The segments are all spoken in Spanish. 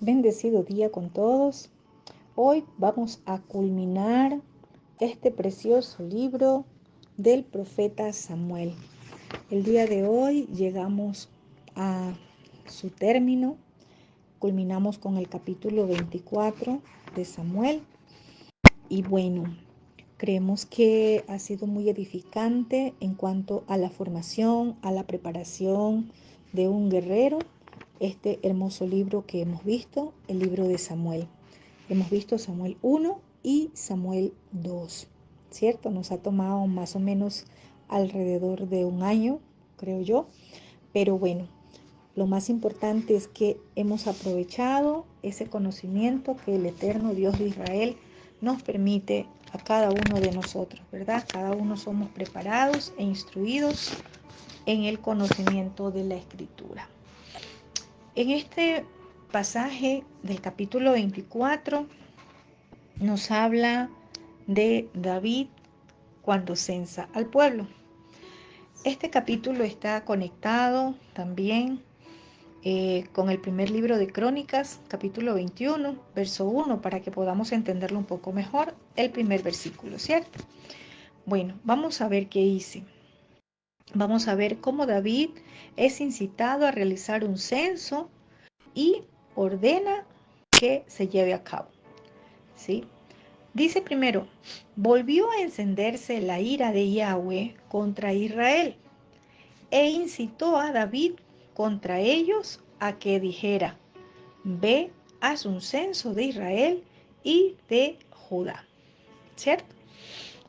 Bendecido día con todos. Hoy vamos a culminar este precioso libro del profeta Samuel. El día de hoy llegamos a su término. Culminamos con el capítulo 24 de Samuel. Y bueno, creemos que ha sido muy edificante en cuanto a la formación, a la preparación de un guerrero. Este hermoso libro que hemos visto, el libro de Samuel. Hemos visto Samuel 1 y Samuel 2, ¿cierto? Nos ha tomado más o menos alrededor de un año, creo yo. Pero bueno, lo más importante es que hemos aprovechado ese conocimiento que el eterno Dios de Israel nos permite a cada uno de nosotros, ¿verdad? Cada uno somos preparados e instruidos en el conocimiento de la Escritura. En este pasaje del capítulo 24 nos habla de David cuando censa al pueblo. Este capítulo está conectado también con el primer libro de Crónicas, capítulo 21, verso 1, para que podamos entenderlo un poco mejor, el primer versículo, ¿cierto? Bueno, vamos a ver qué dice. Vamos a ver cómo David es incitado a realizar un censo y ordena que se lleve a cabo, ¿sí? Dice primero, volvió a encenderse la ira de Yahweh contra Israel e incitó a David contra ellos a que dijera, ve, haz un censo de Israel y de Judá, ¿cierto?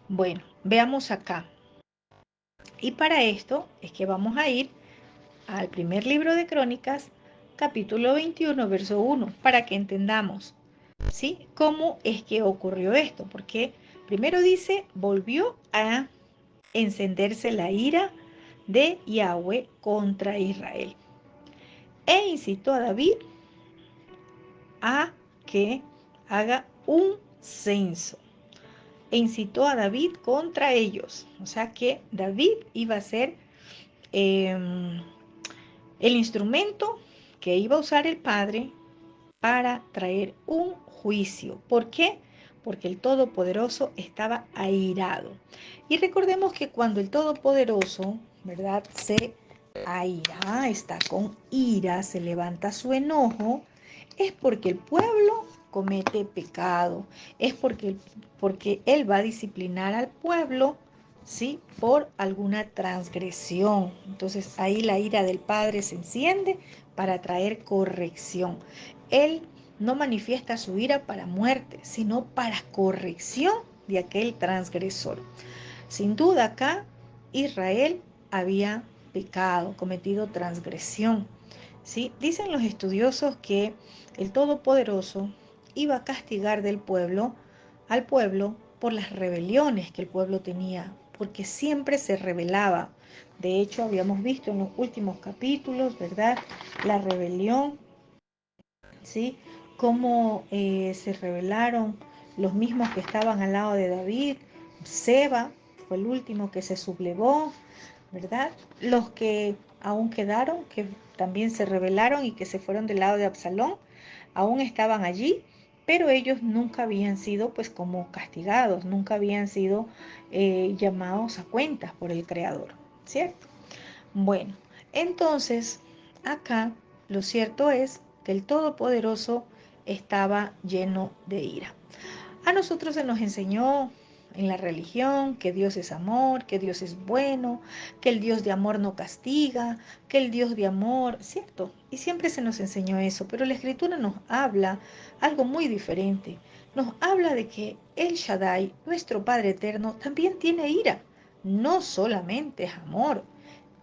Bueno, veamos acá. Y para esto es que vamos a ir al primer libro de Crónicas, capítulo 21, verso 1, para que entendamos, ¿sí? ¿Cómo es que ocurrió esto? Porque primero dice, volvió a encenderse la ira de Yahweh contra Israel e incitó a David a que haga un censo. E incitó a David contra ellos. O sea que David iba a ser el instrumento que iba a usar el Padre para traer un juicio. ¿Por qué? Porque el Todopoderoso estaba airado. Y recordemos que cuando el Todopoderoso, ¿verdad?, se aira, está con ira, se levanta su enojo, es porque el pueblo comete pecado, es porque Él va a disciplinar al pueblo, ¿sí?, por alguna transgresión. Entonces ahí la ira del Padre se enciende para traer corrección. Él no manifiesta su ira para muerte, sino para corrección de aquel transgresor. Sin duda acá Israel había pecado, cometido transgresión, ¿sí? Dicen los estudiosos que el Todopoderoso iba a castigar al pueblo por las rebeliones que el pueblo tenía, porque siempre se rebelaba. De hecho, habíamos visto en los últimos capítulos, ¿verdad?, la rebelión, ¿sí?, cómo se rebelaron los mismos que estaban al lado de David. Seba fue el último que se sublevó, ¿verdad? Los que aún quedaron, que también se rebelaron y que se fueron del lado de Absalón, aún estaban allí, pero ellos nunca habían sido pues como castigados, nunca habían sido llamados a cuentas por el Creador, ¿cierto? Bueno, entonces acá lo cierto es que el Todopoderoso estaba lleno de ira. A nosotros se nos enseñó en la religión que Dios es amor, que Dios es bueno, que el Dios de amor no castiga, que el Dios de amor, ¿cierto? Y siempre se nos enseñó eso, pero la Escritura nos habla algo muy diferente. Nos habla de que El Shaddai, nuestro Padre eterno, también tiene ira. No solamente es amor,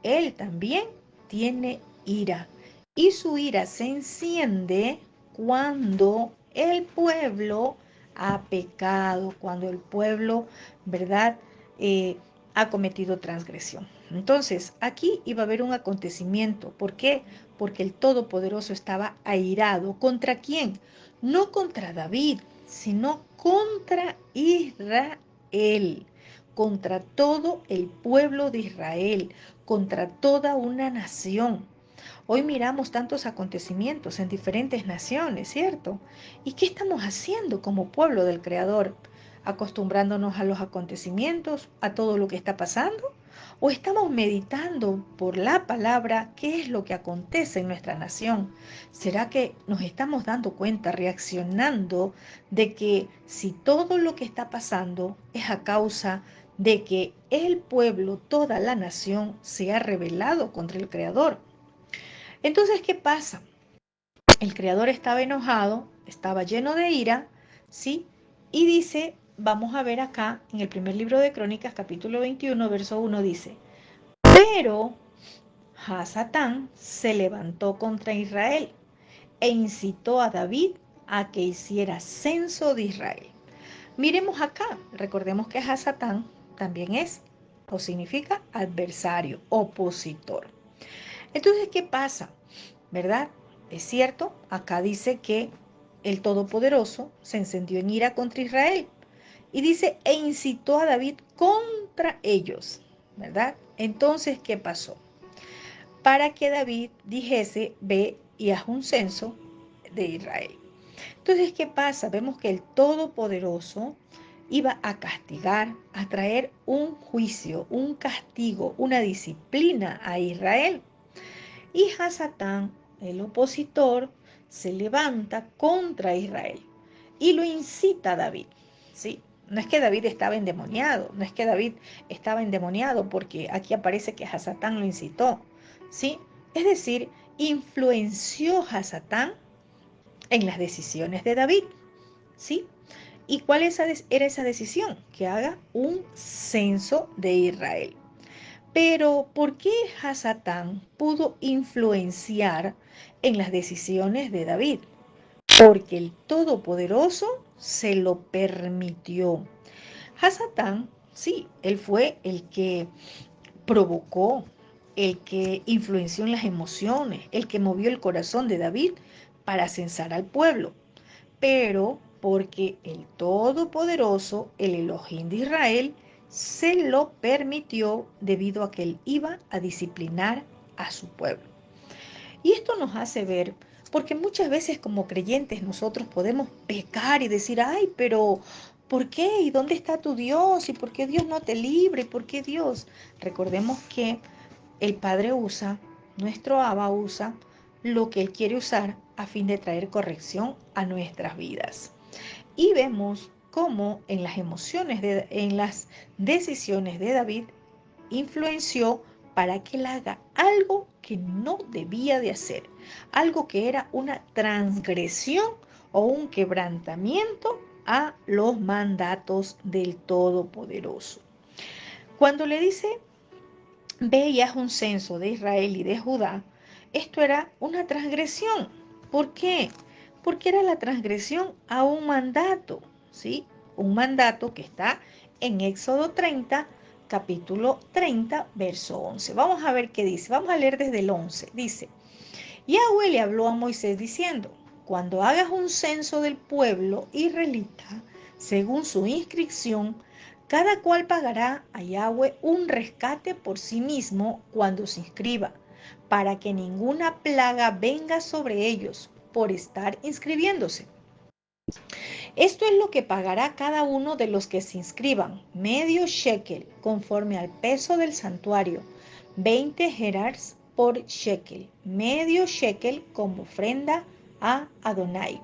Él también tiene ira. Y su ira se enciende cuando el pueblo ha pecado, cuando el pueblo, ¿verdad?, ha cometido transgresión. Entonces, aquí iba a haber un acontecimiento. ¿Por qué? Porque el Todopoderoso estaba airado. ¿Contra quién? No contra David, sino contra Israel, contra todo el pueblo de Israel, contra toda una nación. Hoy miramos tantos acontecimientos en diferentes naciones, ¿cierto? ¿Y qué estamos haciendo como pueblo del Creador? ¿Acostumbrándonos a los acontecimientos, a todo lo que está pasando? ¿O estamos meditando por la palabra qué es lo que acontece en nuestra nación? ¿Será que nos estamos dando cuenta, reaccionando de que si todo lo que está pasando es a causa de que el pueblo, toda la nación, se ha rebelado contra el Creador? Entonces, ¿qué pasa? El Creador estaba enojado, estaba lleno de ira, ¿sí? Y dice, vamos a ver acá en el primer libro de Crónicas, capítulo 21, verso 1, dice, pero Hasatán se levantó contra Israel e incitó a David a que hiciera censo de Israel. Miremos acá, recordemos que Hasatán también es o significa adversario, opositor. Entonces, ¿qué pasa? ¿Verdad? Es cierto, acá dice que el Todopoderoso se encendió en ira contra Israel y dice, e incitó a David contra ellos, ¿verdad? Entonces, ¿qué pasó? Para que David dijese, ve y haz un censo de Israel. Entonces, ¿qué pasa? Vemos que el Todopoderoso iba a castigar, a traer un juicio, un castigo, una disciplina a Israel. Y Hasatán, el opositor, se levanta contra Israel y lo incita a David. ¿Sí? No es que David estaba endemoniado, no es que David estaba endemoniado porque aquí aparece que Hasatán lo incitó. ¿Sí? Es decir, influenció Hasatán en las decisiones de David. ¿Sí? ¿Y cuál era esa decisión? Que haga un censo de Israel. Pero, ¿por qué Hasatán pudo influenciar en las decisiones de David? Porque el Todopoderoso se lo permitió. Hasatán, sí, él fue el que provocó, el que influenció en las emociones, el que movió el corazón de David para censar al pueblo. Pero porque el Todopoderoso, el Elohim de Israel, se lo permitió debido a que él iba a disciplinar a su pueblo. Y esto nos hace ver, porque muchas veces como creyentes nosotros podemos pecar y decir, ay, pero ¿por qué? ¿Y dónde está tu Dios? ¿Y por qué Dios no te libre? ¿Y por qué Dios? Recordemos que el Padre usa, nuestro Abba usa lo que Él quiere usar a fin de traer corrección a nuestras vidas. Y vemos cómo en las emociones, en las decisiones de David, influenció para que él haga algo que no debía de hacer, algo que era una transgresión o un quebrantamiento a los mandatos del Todopoderoso. Cuando le dice, ve y haz un censo de Israel y de Judá, esto era una transgresión. ¿Por qué? Porque era la transgresión a un mandato, ¿sí? Un mandato que está en Éxodo 30, capítulo 30, verso 11. Vamos a ver qué dice. Vamos a leer desde el 11. Dice, Yahweh le habló a Moisés diciendo, cuando hagas un censo del pueblo israelita, según su inscripción, cada cual pagará a Yahweh un rescate por sí mismo cuando se inscriba, para que ninguna plaga venga sobre ellos por estar inscribiéndose. Esto es lo que pagará cada uno de los que se inscriban, medio shekel, conforme al peso del santuario, 20 gerars por shekel, medio shekel como ofrenda a Adonai.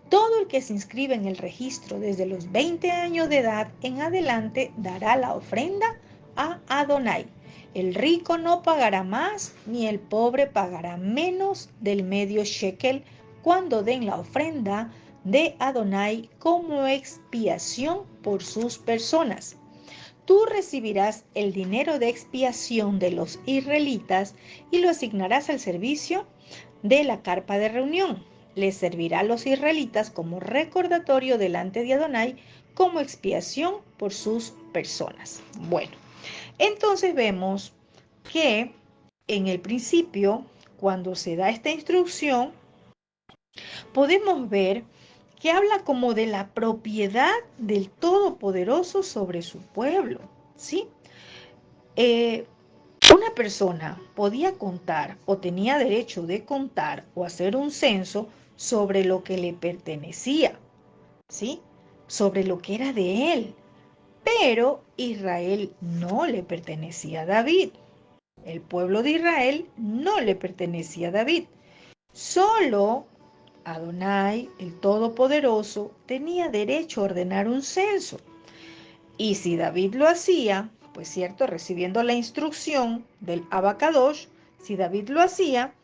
Todo el que se inscribe en el registro desde los 20 años de edad en adelante dará la ofrenda a Adonai. El rico no pagará más, ni el pobre pagará menos del medio shekel cuando den la ofrenda de Adonai como expiación por sus personas. Tú recibirás el dinero de expiación de los israelitas y lo asignarás al servicio de la carpa de reunión. Les servirá a los israelitas como recordatorio delante de Adonai como expiación por sus personas. Bueno, entonces vemos que en el principio, cuando se da esta instrucción, podemos ver que habla como de la propiedad del Todopoderoso sobre su pueblo, ¿sí? Una persona podía contar o tenía derecho de contar o hacer un censo sobre lo que le pertenecía, ¿sí? Sobre lo que era de él. Pero Israel no le pertenecía a David. El pueblo de Israel no le pertenecía a David. Solo Adonai, el Todopoderoso, tenía derecho a ordenar un censo. Y si David lo hacía, pues cierto, recibiendo la instrucción del Abacadosh, si David lo hacía,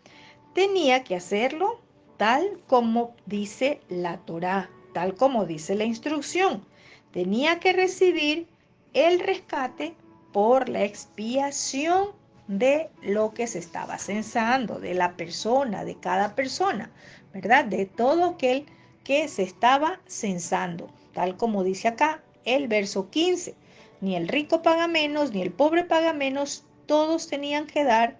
tenía que hacerlo tal como dice la Torá, tal como dice la instrucción. Tenía que recibir el rescate por la expiación de lo que se estaba censando, de la persona, de cada persona, ¿verdad? De todo aquel que se estaba censando, tal como dice acá el verso 15. Ni el rico paga menos, ni el pobre paga menos, todos tenían que dar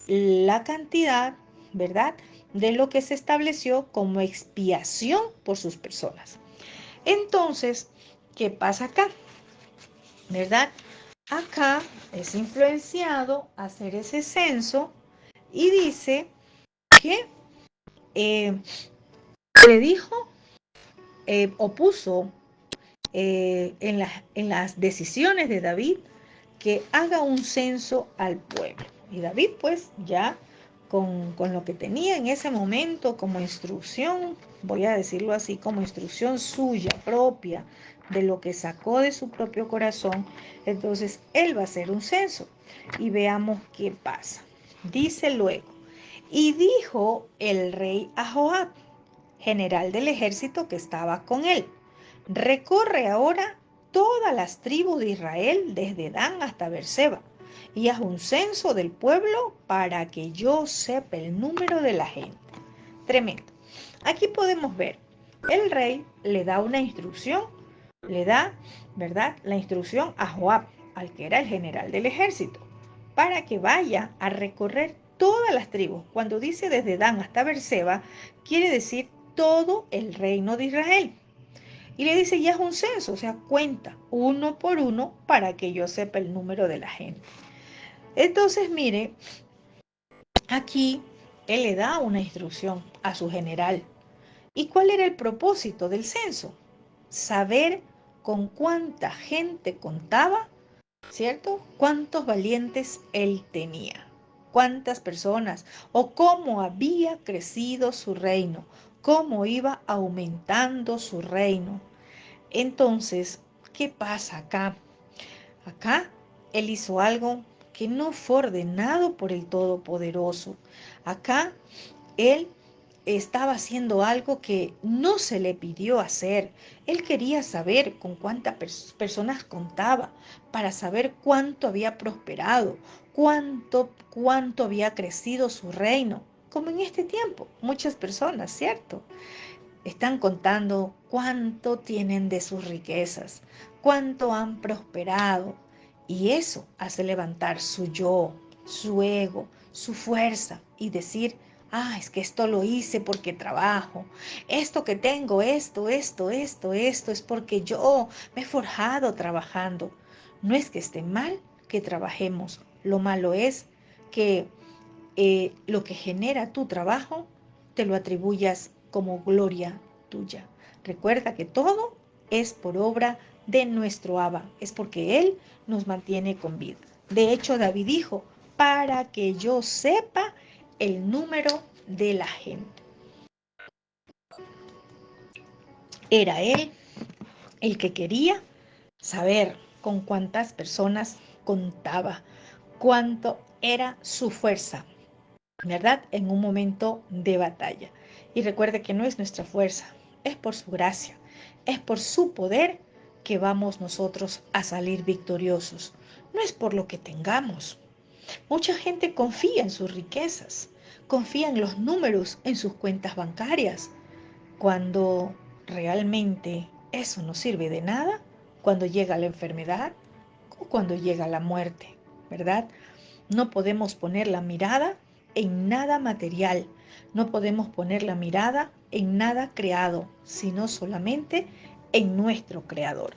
la cantidad, ¿verdad?, de lo que se estableció como expiación por sus personas. Entonces, ¿qué pasa acá? ¿Verdad? Acá es influenciado hacer ese censo y dice que le dijo, opuso en las decisiones de David que haga un censo al pueblo. Y David pues ya con lo que tenía en ese momento como instrucción, voy a decirlo así, como instrucción suya propia, de lo que sacó de su propio corazón, entonces él va a hacer un censo. Y veamos qué pasa. Dice luego, y dijo el rey a Joab, general del ejército que estaba con él, recorre ahora todas las tribus de Israel desde Dan hasta Beerseba y haz un censo del pueblo para que yo sepa el número de la gente. Tremendo. Aquí podemos ver, el rey le da una instrucción, le da, ¿verdad?, la instrucción a Joab, al que era el general del ejército, para que vaya a recorrer todas las tribus. Cuando dice desde Dan hasta Beerseba, quiere decir todo el reino de Israel. Y le dice, ya es un censo, o sea, cuenta uno por uno para que yo sepa el número de la gente. Entonces, mire, aquí él le da una instrucción a su general. ¿Y cuál era el propósito del censo? Saber con cuánta gente contaba, ¿cierto? Cuántos valientes él tenía, cuántas personas, o cómo había crecido su reino, cómo iba aumentando su reino. Entonces, ¿qué pasa acá? Acá él hizo algo que no fue ordenado por el Todopoderoso. Acá él estaba haciendo algo que no se le pidió hacer. Él quería saber con cuántas personas contaba, para saber cuánto había prosperado, cuánto había crecido su reino. Como en este tiempo, muchas personas, ¿cierto?, están contando cuánto tienen de sus riquezas, cuánto han prosperado. Y eso hace levantar su yo, su ego, su fuerza y decir, ah, es que esto lo hice porque trabajo. Esto que tengo, esto, es porque yo me he forjado trabajando. No es que esté mal que trabajemos. Lo malo es que lo que genera tu trabajo te lo atribuyas como gloria tuya. Recuerda que todo es por obra de nuestro Abba, es porque Él nos mantiene con vida. De hecho, David dijo, para que yo sepa el número de la gente. Era Él el que quería saber con cuántas personas contaba, cuánto era su fuerza, ¿verdad?, en un momento de batalla. Y recuerde que no es nuestra fuerza, es por su gracia, es por su poder que vamos nosotros a salir victoriosos. No es por lo que tengamos. Mucha gente confía en sus riquezas, confía en los números en sus cuentas bancarias, cuando realmente eso no sirve de nada, cuando llega la enfermedad o cuando llega la muerte, ¿verdad? No podemos poner la mirada en nada material, no podemos poner la mirada en nada creado, sino solamente en nuestro Creador.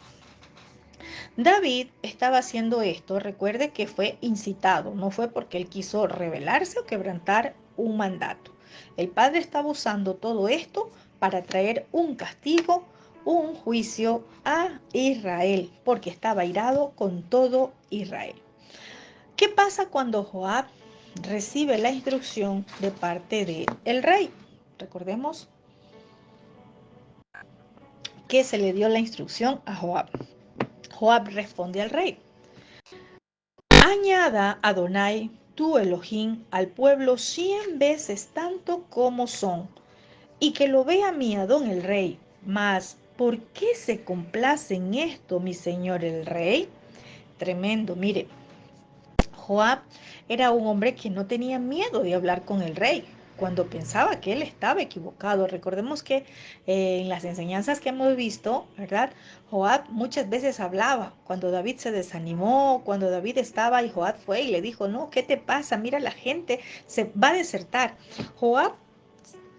David estaba haciendo esto, recuerde que fue incitado, no fue porque él quiso rebelarse o quebrantar un mandato. El padre estaba usando todo esto para traer un castigo, un juicio a Israel, porque estaba irado con todo Israel. ¿Qué pasa cuando Joab recibe la instrucción de parte del rey? Recordemos que se le dio la instrucción a Joab. Joab responde al rey: añada Adonai, tu Elohim, al pueblo 100 veces tanto como son, y que lo vea mi Adón el rey. Mas, ¿por qué se complace en esto mi señor el rey? Tremendo, mire, Joab era un hombre que no tenía miedo de hablar con el rey cuando pensaba que él estaba equivocado. Recordemos que en las enseñanzas que hemos visto, ¿verdad? Joab muchas veces hablaba cuando David se desanimó, cuando David estaba y Joab fue y le dijo: no, ¿qué te pasa? Mira, la gente se va a desertar. Joab,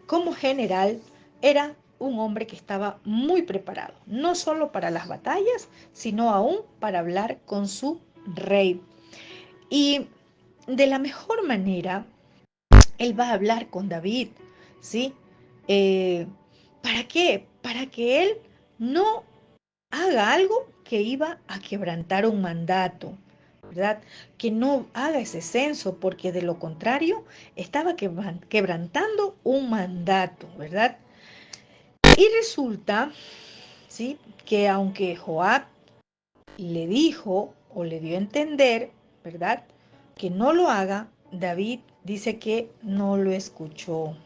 como general, era un hombre que estaba muy preparado, no solo para las batallas, sino aún para hablar con su rey. Y de la mejor manera, él va a hablar con David, ¿sí? Eh, ¿Para qué? Para que él no haga algo que iba a quebrantar un mandato, ¿verdad? Que no haga ese censo, porque de lo contrario estaba quebrantando un mandato, ¿verdad? Y resulta, ¿sí?, que aunque Joab le dijo o le dio a entender, ¿verdad?, que no lo haga, David dice que no lo escuchó.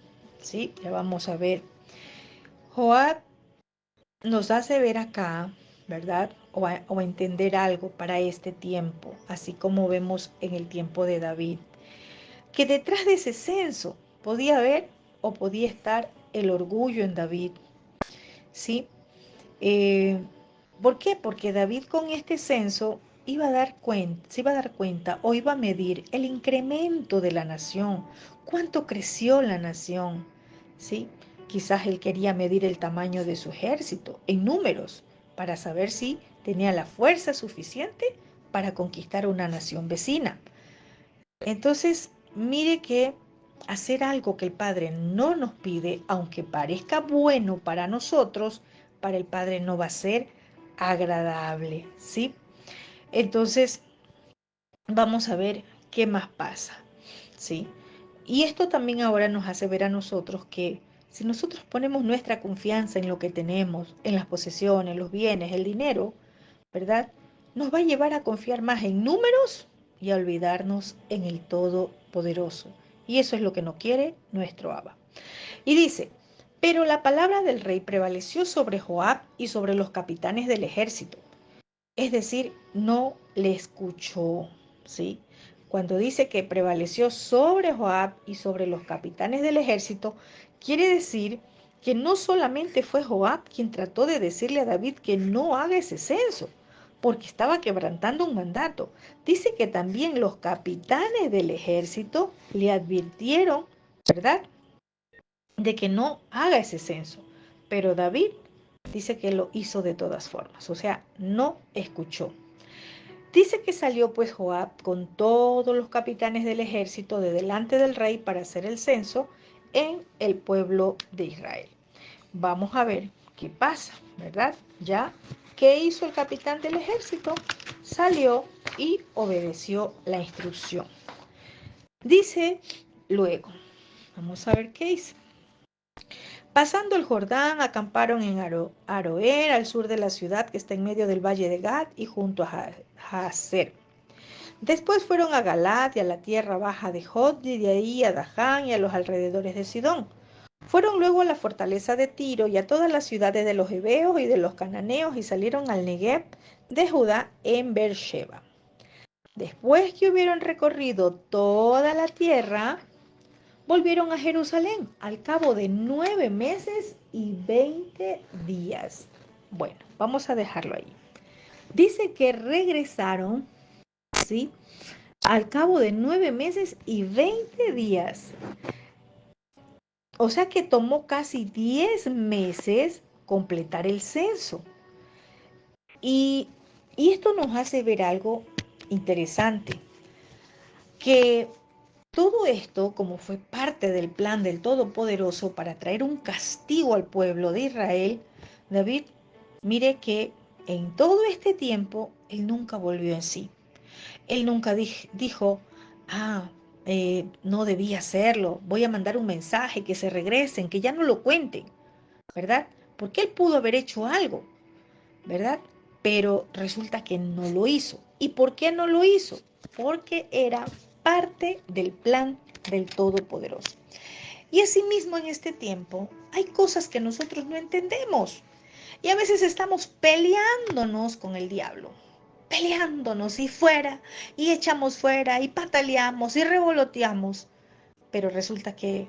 ¿Sí? Ya vamos a ver. Joab nos hace ver acá, ¿verdad?, o entender algo para este tiempo, así como vemos en el tiempo de David, que detrás de ese censo podía haber o podía estar el orgullo en David. ¿Sí? Eh, ¿Por qué? Porque David con este censo se iba a dar cuenta o iba a medir el incremento de la nación, cuánto creció la nación, ¿sí? Quizás él quería medir el tamaño de su ejército en números para saber si tenía la fuerza suficiente para conquistar una nación vecina. Entonces, mire que hacer algo que el Padre no nos pide, aunque parezca bueno para nosotros, para el Padre no va a ser agradable, ¿sí? Entonces, vamos a ver qué más pasa, ¿sí? Y esto también ahora nos hace ver a nosotros que si nosotros ponemos nuestra confianza en lo que tenemos, en las posesiones, los bienes, el dinero, ¿verdad?, nos va a llevar a confiar más en números y a olvidarnos en el Todopoderoso. Y eso es lo que no quiere nuestro Abba. Y dice: pero la palabra del rey prevaleció sobre Joab y sobre los capitanes del ejército. Es decir, no le escuchó, ¿sí? Cuando dice que prevaleció sobre Joab y sobre los capitanes del ejército, quiere decir que no solamente fue Joab quien trató de decirle a David que no haga ese censo, porque estaba quebrantando un mandato. Dice que también los capitanes del ejército le advirtieron, ¿verdad?, de que no haga ese censo. Pero David dice que lo hizo de todas formas, o sea, no escuchó. Dice que salió pues Joab con todos los capitanes del ejército de delante del rey para hacer el censo en el pueblo de Israel. Vamos a ver qué pasa, ¿verdad? Ya, ¿qué hizo el capitán del ejército? Salió y obedeció la instrucción. Dice luego, vamos a ver qué dice. Pasando el Jordán, acamparon en Aroer, al sur de la ciudad que está en medio del valle de Gad y junto a Jazer. Después fueron a Galat y a la tierra baja de Jod, y de ahí a Daján y a los alrededores de Sidón. Fueron luego a la fortaleza de Tiro y a todas las ciudades de los heveos y de los cananeos, y salieron al Negev de Judá en Beersheba. Después que hubieron recorrido toda la tierra, volvieron a Jerusalén al cabo de 9 meses y 20 días. Bueno, vamos a dejarlo ahí. Dice que regresaron, ¿sí?, al cabo de 9 meses y 20 días. O sea que tomó casi 10 meses completar el censo. Y Y esto nos hace ver algo interesante, que todo esto, como fue parte del plan del Todopoderoso para traer un castigo al pueblo de Israel, David, mire que en todo este tiempo él nunca volvió en sí. Él nunca dijo, ah, no debía hacerlo, voy a mandar un mensaje, que se regresen, que ya no lo cuenten, ¿verdad? Porque él pudo haber hecho algo, ¿verdad? Pero resulta que no lo hizo. ¿Y por qué no lo hizo? Porque era parte del plan del Todopoderoso. Y asimismo en este tiempo hay cosas que nosotros no entendemos. Y a veces estamos peleándonos con el diablo, peleándonos y fuera, y echamos fuera, y pataleamos y revoloteamos. Pero resulta que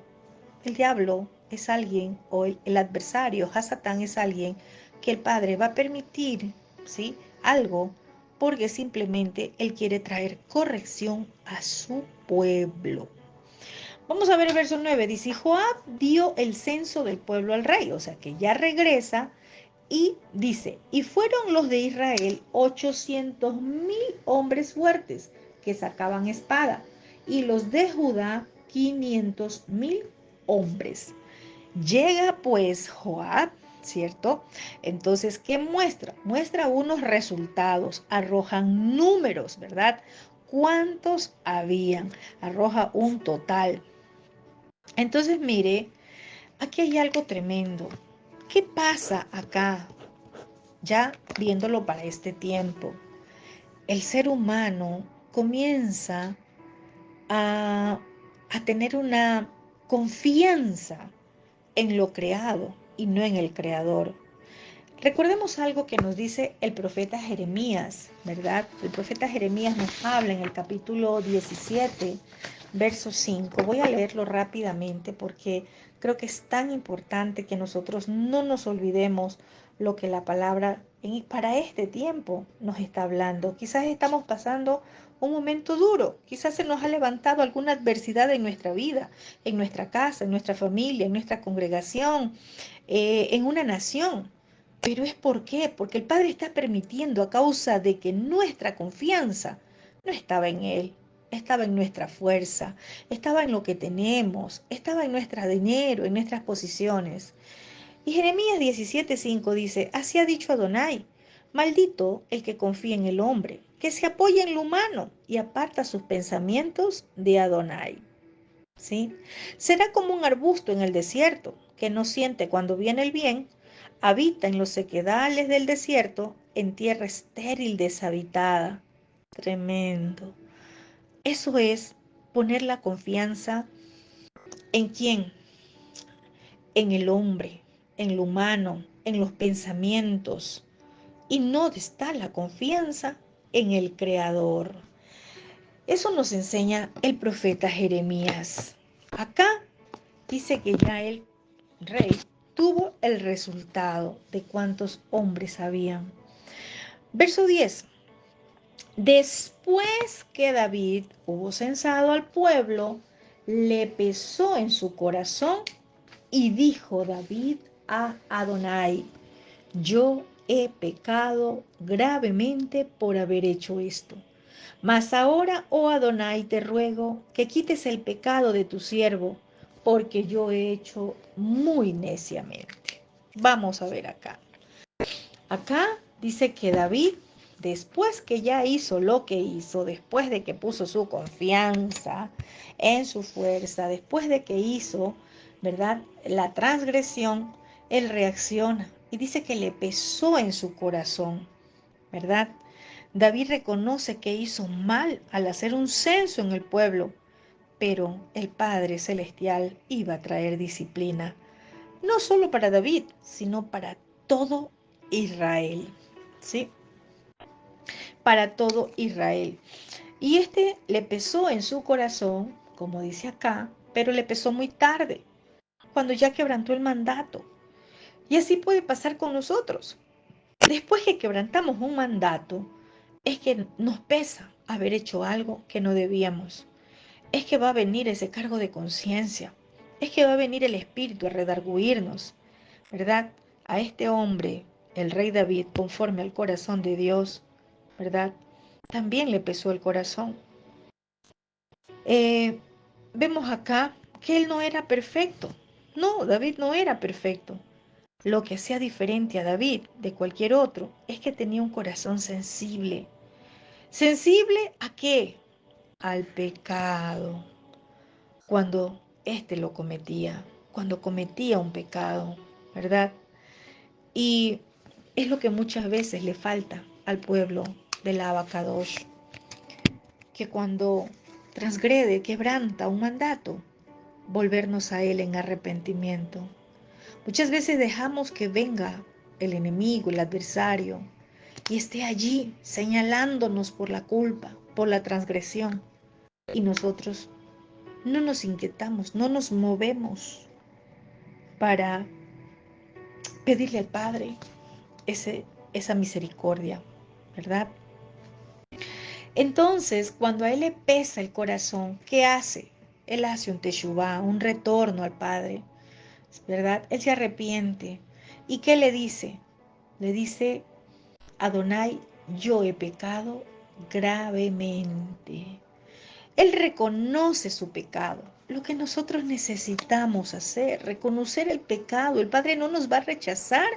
el diablo es alguien, o el adversario, Hasatán, es alguien que el Padre va a permitir, ¿sí? Algo, porque simplemente Él quiere traer corrección a su pueblo. Vamos a ver el verso 9. Dice, Joab dio el censo del pueblo al rey, o sea que ya regresa y dice, y fueron los de Israel 800,000 hombres fuertes que sacaban espada, y los de Judá 500,000 hombres. Llega pues Joab, ¿cierto? Entonces, ¿qué muestra? Muestra unos resultados, arrojan números, ¿verdad? ¿Cuántos habían? Arroja un total. Entonces, mire, aquí hay algo tremendo. ¿Qué pasa acá? Ya viéndolo para este tiempo, el ser humano comienza a, a tener una confianza en lo creado y no en el creador. Recordemos algo que nos dice el profeta Jeremías, ¿verdad? El profeta Jeremías nos habla en el capítulo 17, verso 5. Voy a leerlo rápidamente porque creo que es tan importante que nosotros no nos olvidemos lo que la palabra para este tiempo nos está hablando. Quizás estamos pasando un momento duro, quizás se nos ha levantado alguna adversidad en nuestra vida, en nuestra casa, en nuestra familia, en nuestra congregación, en una nación. Pero es por qué, porque el Padre está permitiendo a causa de que nuestra confianza no estaba en Él, estaba en nuestra fuerza, estaba en lo que tenemos, estaba en nuestro dinero, en nuestras posiciones. Y Jeremías 17:5 dice, así ha dicho Adonai, maldito el que confía en el hombre, que se apoya en lo humano y aparta sus pensamientos de Adonai. ¿Sí? Será como un arbusto en el desierto, que no siente cuando viene el bien, habita en los sequedales del desierto, en tierra estéril deshabitada. Tremendo. Eso es poner la confianza en quién, en el hombre, en lo humano, en los pensamientos, y no está la confianza en el Creador. Eso nos enseña el profeta Jeremías. Acá dice que ya el rey tuvo el resultado de cuántos hombres habían. Verso 10. Después que David hubo censado al pueblo, le pesó en su corazón y dijo David a Adonai, yo he pecado gravemente por haber hecho esto. Mas ahora, oh Adonai, te ruego que quites el pecado de tu siervo, porque yo he hecho muy neciamente. Vamos a ver acá. Acá dice que David, después que ya hizo lo que hizo, después de que puso su confianza en su fuerza, después de que hizo, ¿verdad?, la transgresión, él reacciona y dice que le pesó en su corazón, ¿verdad? David reconoce que hizo mal al hacer un censo en el pueblo, pero el Padre Celestial iba a traer disciplina, no solo para David, sino para todo Israel, ¿sí? Para todo Israel. Y este le pesó en su corazón, como dice acá, pero le pesó muy tarde, cuando ya quebrantó el mandato. Y así puede pasar con nosotros. Después que quebrantamos un mandato, es que nos pesa haber hecho algo que no debíamos. Es que va a venir ese cargo de conciencia. Es que va a venir el Espíritu a redarguirnos, ¿verdad? A este hombre, el rey David, conforme al corazón de Dios, ¿verdad? También le pesó el corazón. Eh, Vemos acá que él no era perfecto. No, David no era perfecto. Lo que hacía diferente a David de cualquier otro es que tenía un corazón sensible. ¿Sensible a qué? Al pecado. Cuando éste lo cometía, cuando cometía un pecado, ¿verdad? Y es lo que muchas veces le falta al pueblo del Abacadosh, que cuando transgrede, quebranta un mandato, volvernos a él en arrepentimiento. Muchas veces dejamos que venga el enemigo, el adversario, y esté allí señalándonos por la culpa, por la transgresión. Y nosotros no nos inquietamos, no nos movemos para pedirle al Padre esa misericordia, ¿verdad? Entonces, cuando a él le pesa el corazón, ¿qué hace? Él hace un teshuvá, un retorno al Padre, ¿verdad? Él se arrepiente. ¿Y qué le dice? Le dice, Adonai, yo he pecado gravemente. Él reconoce su pecado. Lo que nosotros necesitamos hacer, reconocer el pecado. El Padre no nos va a rechazar,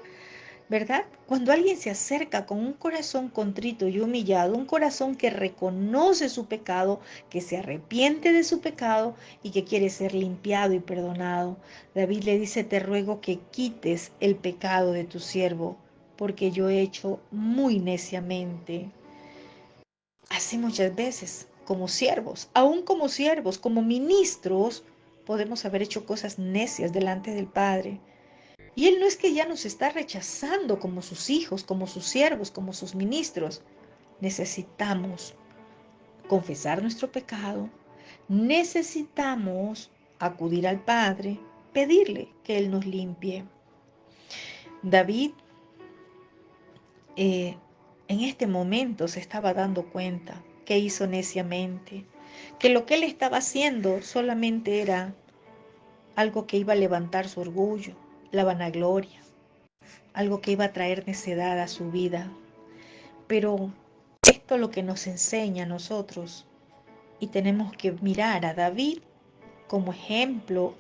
¿verdad? Cuando alguien se acerca con un corazón contrito y humillado, un corazón que reconoce su pecado, que se arrepiente de su pecado y que quiere ser limpiado y perdonado, David le dice, te ruego que quites el pecado de tu siervo, porque yo he hecho muy neciamente. Así muchas veces, como siervos, como ministros, podemos haber hecho cosas necias delante del Padre. Y Él no es que ya nos está rechazando como sus hijos, como sus siervos, como sus ministros. Necesitamos confesar nuestro pecado, necesitamos acudir al Padre, pedirle que Él nos limpie. David en este momento se estaba dando cuenta que hizo neciamente, que lo que él estaba haciendo solamente era algo que iba a levantar su orgullo, la vanagloria, algo que iba a traer necedad a su vida. Pero esto es lo que nos enseña a nosotros y tenemos que mirar a David como ejemplo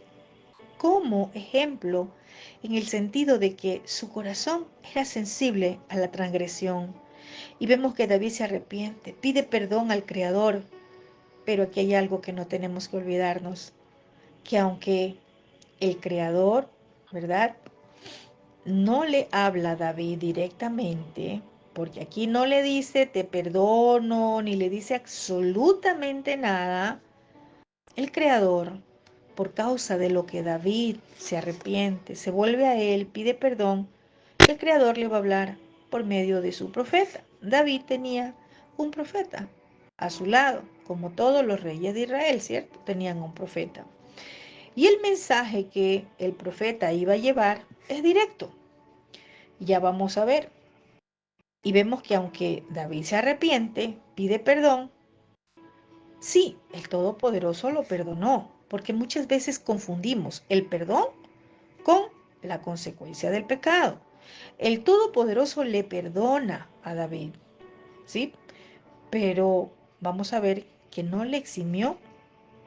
en el sentido de que su corazón era sensible a la transgresión. Y vemos que David se arrepiente, pide perdón al Creador, pero aquí hay algo que no tenemos que olvidarnos, que aunque el Creador, ¿verdad? No le habla a David directamente, porque aquí no le dice te perdono, ni le dice absolutamente nada, el Creador, por causa de lo que David se arrepiente, se vuelve a él, pide perdón, el Creador le va a hablar por medio de su profeta. David tenía un profeta a su lado, como todos los reyes de Israel, ¿cierto? Tenían un profeta. Y el mensaje que el profeta iba a llevar es directo. Ya vamos a ver. Y vemos que aunque David se arrepiente, pide perdón, sí, el Todopoderoso lo perdonó, porque muchas veces confundimos el perdón con la consecuencia del pecado. El Todopoderoso le perdona a David, ¿sí? Pero vamos a ver que no le eximió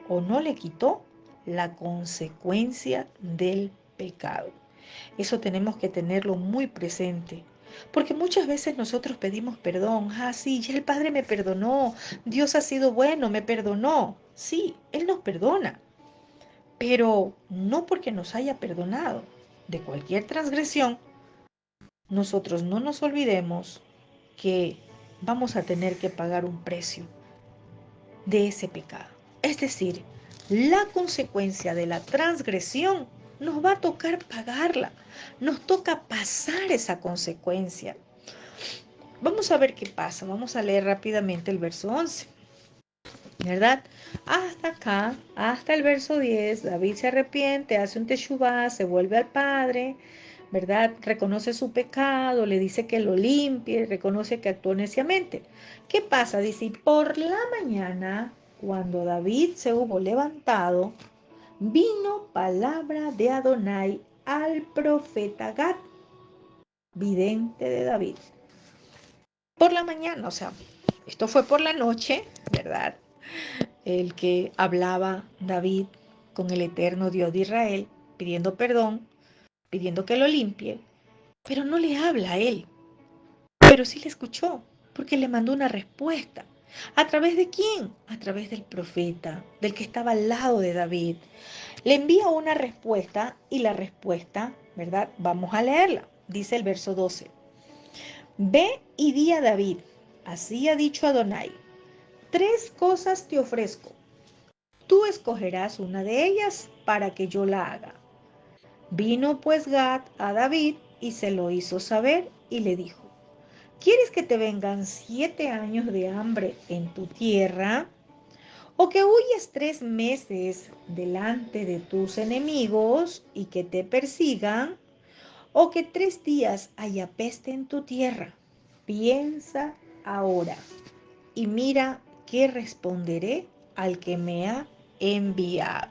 o no le quitó la consecuencia del pecado. Eso tenemos que tenerlo muy presente. Porque muchas veces nosotros pedimos perdón. Ah, sí, ya el Padre me perdonó. Dios ha sido bueno, me perdonó. Sí, Él nos perdona. Pero no porque nos haya perdonado de cualquier transgresión, nosotros no nos olvidemos que vamos a tener que pagar un precio de ese pecado. Es decir, la consecuencia de la transgresión nos va a tocar pagarla. Nos toca pasar esa consecuencia. Vamos a ver qué pasa. Vamos a leer rápidamente el verso 11. ¿Verdad? Hasta acá, hasta el verso 10, David se arrepiente, hace un teshuvá, se vuelve al Padre, ¿verdad? Reconoce su pecado, le dice que lo limpie, reconoce que actuó neciamente. ¿Qué pasa? Dice, y por la mañana, cuando David se hubo levantado, vino palabra de Adonai al profeta Gad, vidente de David. por la mañana, o sea, esto fue por la noche, ¿verdad? El que hablaba David con el eterno Dios de Israel, pidiendo perdón, pidiendo que lo limpie, pero no le habla a él, pero sí le escuchó, porque le mandó una respuesta. ¿A través de quién? A través del profeta, del que estaba al lado de David. Le envía una respuesta y la respuesta, ¿verdad? Vamos a leerla. Dice el verso 12. Ve y di a David, así ha dicho Adonai, 3 cosas te ofrezco. Tú escogerás una de ellas para que yo la haga. Vino pues Gad a David y se lo hizo saber y le dijo, ¿quieres que te vengan 7 años de hambre en tu tierra? ¿O que huyes 3 meses delante de tus enemigos y que te persigan? ¿O que 3 días haya peste en tu tierra? Piensa ahora y mira qué responderé al que me ha enviado.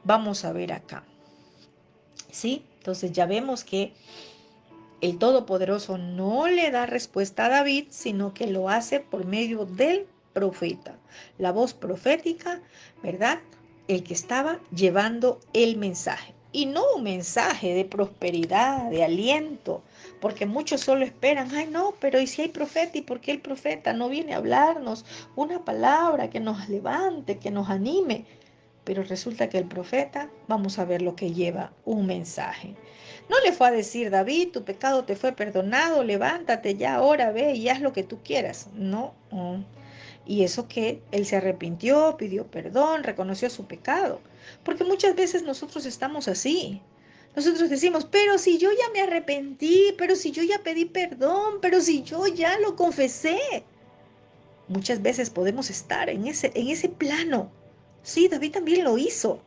Vamos a ver acá. ¿Sí? Entonces ya vemos que el Todopoderoso no le da respuesta a David, sino que lo hace por medio del profeta. La voz profética, ¿verdad? El que estaba llevando el mensaje. Y no un mensaje de prosperidad, de aliento, porque muchos solo esperan, ay no, pero ¿y si hay profeta? ¿Y por qué el profeta no viene a hablarnos una palabra que nos levante, que nos anime? Pero resulta que el profeta, vamos a ver lo que lleva, un mensaje. No le fue a decir, David, tu pecado te fue perdonado, levántate ya ahora, ve y haz lo que tú quieras. No. Y eso que él se arrepintió, pidió perdón, reconoció su pecado. Porque muchas veces nosotros estamos así. Nosotros decimos, pero si yo ya me arrepentí, pero si yo ya pedí perdón, pero si yo ya lo confesé. Muchas veces podemos estar en ese plano. Sí, David también lo hizo.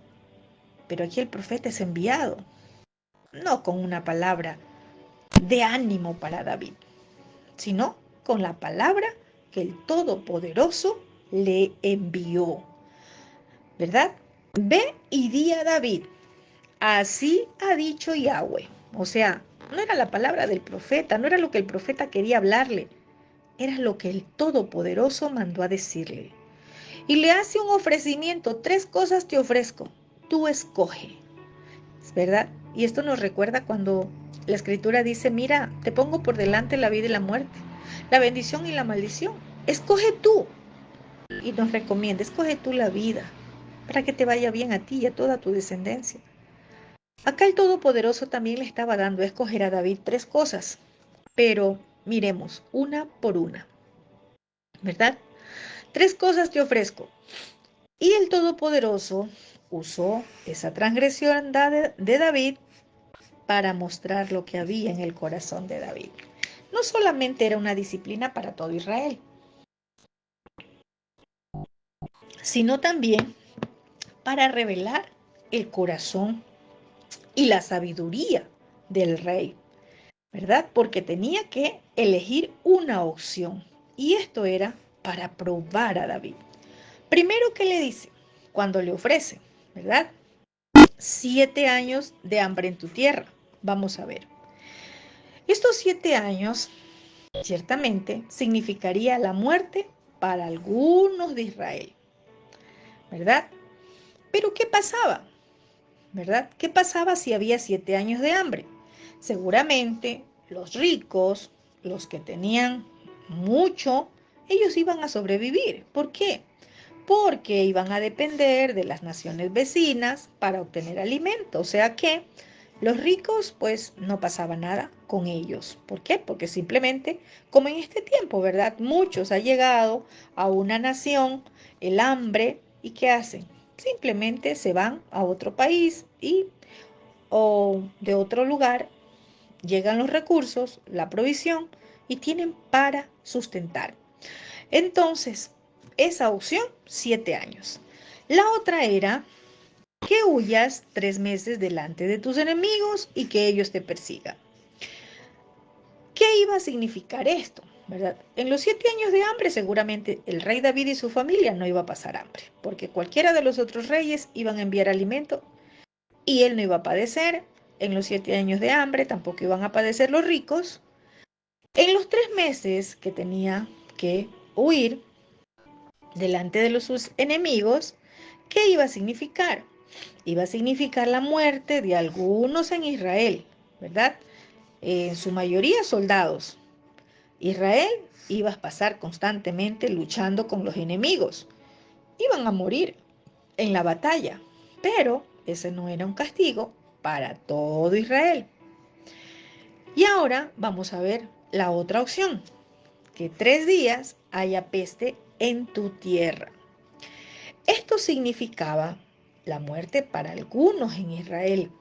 Pero aquí el profeta es enviado, no con una palabra de ánimo para David, sino con la palabra que el Todopoderoso le envió, ¿verdad? Ve y di a David, así ha dicho Yahweh. O sea, no era la palabra del profeta, no era lo que el profeta quería hablarle, era lo que el Todopoderoso mandó a decirle. Y le hace un ofrecimiento, 3 cosas te ofrezco, tú escoge, ¿verdad? Y esto nos recuerda cuando la escritura dice, mira, te pongo por delante la vida y la muerte, la bendición y la maldición. Escoge tú. Y nos recomienda, escoge tú la vida para que te vaya bien a ti y a toda tu descendencia. Acá el Todopoderoso también le estaba dando a escoger a David 3 cosas, pero miremos una por una, ¿verdad? 3 cosas te ofrezco. Y el Todopoderoso usó esa transgresión de David para mostrar lo que había en el corazón de David. No solamente era una disciplina para todo Israel, sino también para revelar el corazón y la sabiduría del rey, ¿verdad? Porque tenía que elegir una opción y esto era para probar a David. Primero, ¿qué le dice? Cuando le ofrece, ¿verdad? 7 años de hambre en tu tierra. Vamos a ver. Estos 7 años ciertamente significaría la muerte para algunos de Israel, ¿verdad? Pero ¿qué pasaba? ¿Verdad? ¿Qué pasaba si había 7 años de hambre? Seguramente los ricos, los que tenían mucho, ellos iban a sobrevivir. ¿Por qué? Porque iban a depender de las naciones vecinas para obtener alimento. O sea que los ricos pues no pasaba nada con ellos. ¿Por qué? Porque simplemente, como en este tiempo, ¿verdad? Muchos ha llegado a una nación el hambre y ¿qué hacen? Simplemente se van a otro país o de otro lugar llegan los recursos, la provisión y tienen para sustentar. Entonces, esa opción, 7 años. La otra era que huyas 3 meses delante de tus enemigos y que ellos te persigan. ¿Qué iba a significar esto? ¿Verdad? En los 7 años de hambre seguramente el rey David y su familia no iba a pasar hambre, porque cualquiera de los otros reyes iban a enviar alimento y él no iba a padecer. En los 7 años de hambre tampoco iban a padecer los ricos En los 3 meses que tenía que huir delante de sus enemigos, ¿qué iba a significar? Iba a significar la muerte de algunos en Israel, ¿verdad? En su mayoría soldados. Israel iba a pasar constantemente luchando con los enemigos. Iban a morir en la batalla, pero ese no era un castigo para todo Israel. Y ahora vamos a ver la otra opción, que 3 días haya peste en tu tierra. Esto significaba la muerte para algunos en Israel,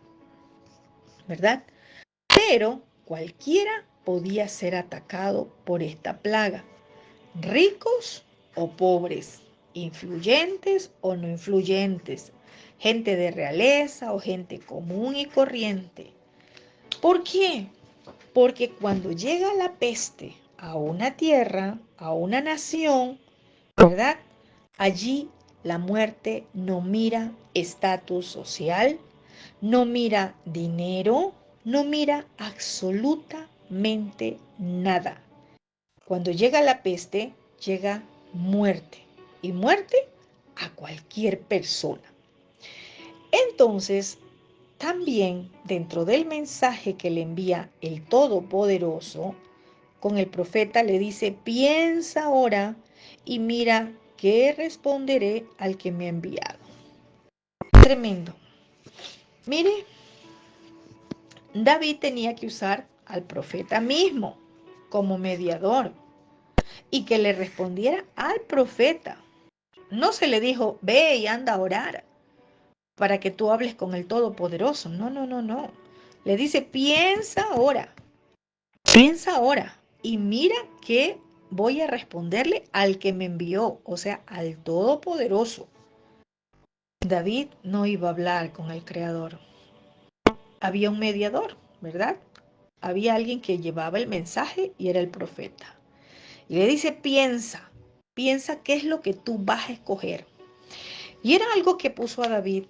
¿verdad? Pero cualquiera podía ser atacado por esta plaga, ricos o pobres, influyentes o no influyentes, gente de realeza o gente común y corriente. ¿Por qué? Porque cuando llega la peste a una tierra, a una nación, ¿verdad? Allí la muerte no mira estatus social, no mira dinero, no mira absolutamente nada. Cuando llega la peste, llega muerte. Y muerte a cualquier persona. Entonces, también dentro del mensaje que le envía el Todopoderoso, con el profeta le dice, piensa ahora y mira qué responderé al que me ha enviado. Tremendo. Mire, David tenía que usar al profeta mismo como mediador y que le respondiera al profeta. No se le dijo, ve y anda a orar para que tú hables con el Todopoderoso. No, no, no, no. Le dice, piensa ahora y mira que voy a responderle al que me envió, o sea, al Todopoderoso. David no iba a hablar con el Creador. Había un mediador, ¿verdad? Había alguien que llevaba el mensaje y era el profeta. Y le dice, piensa qué es lo que tú vas a escoger. Y era algo que puso a David,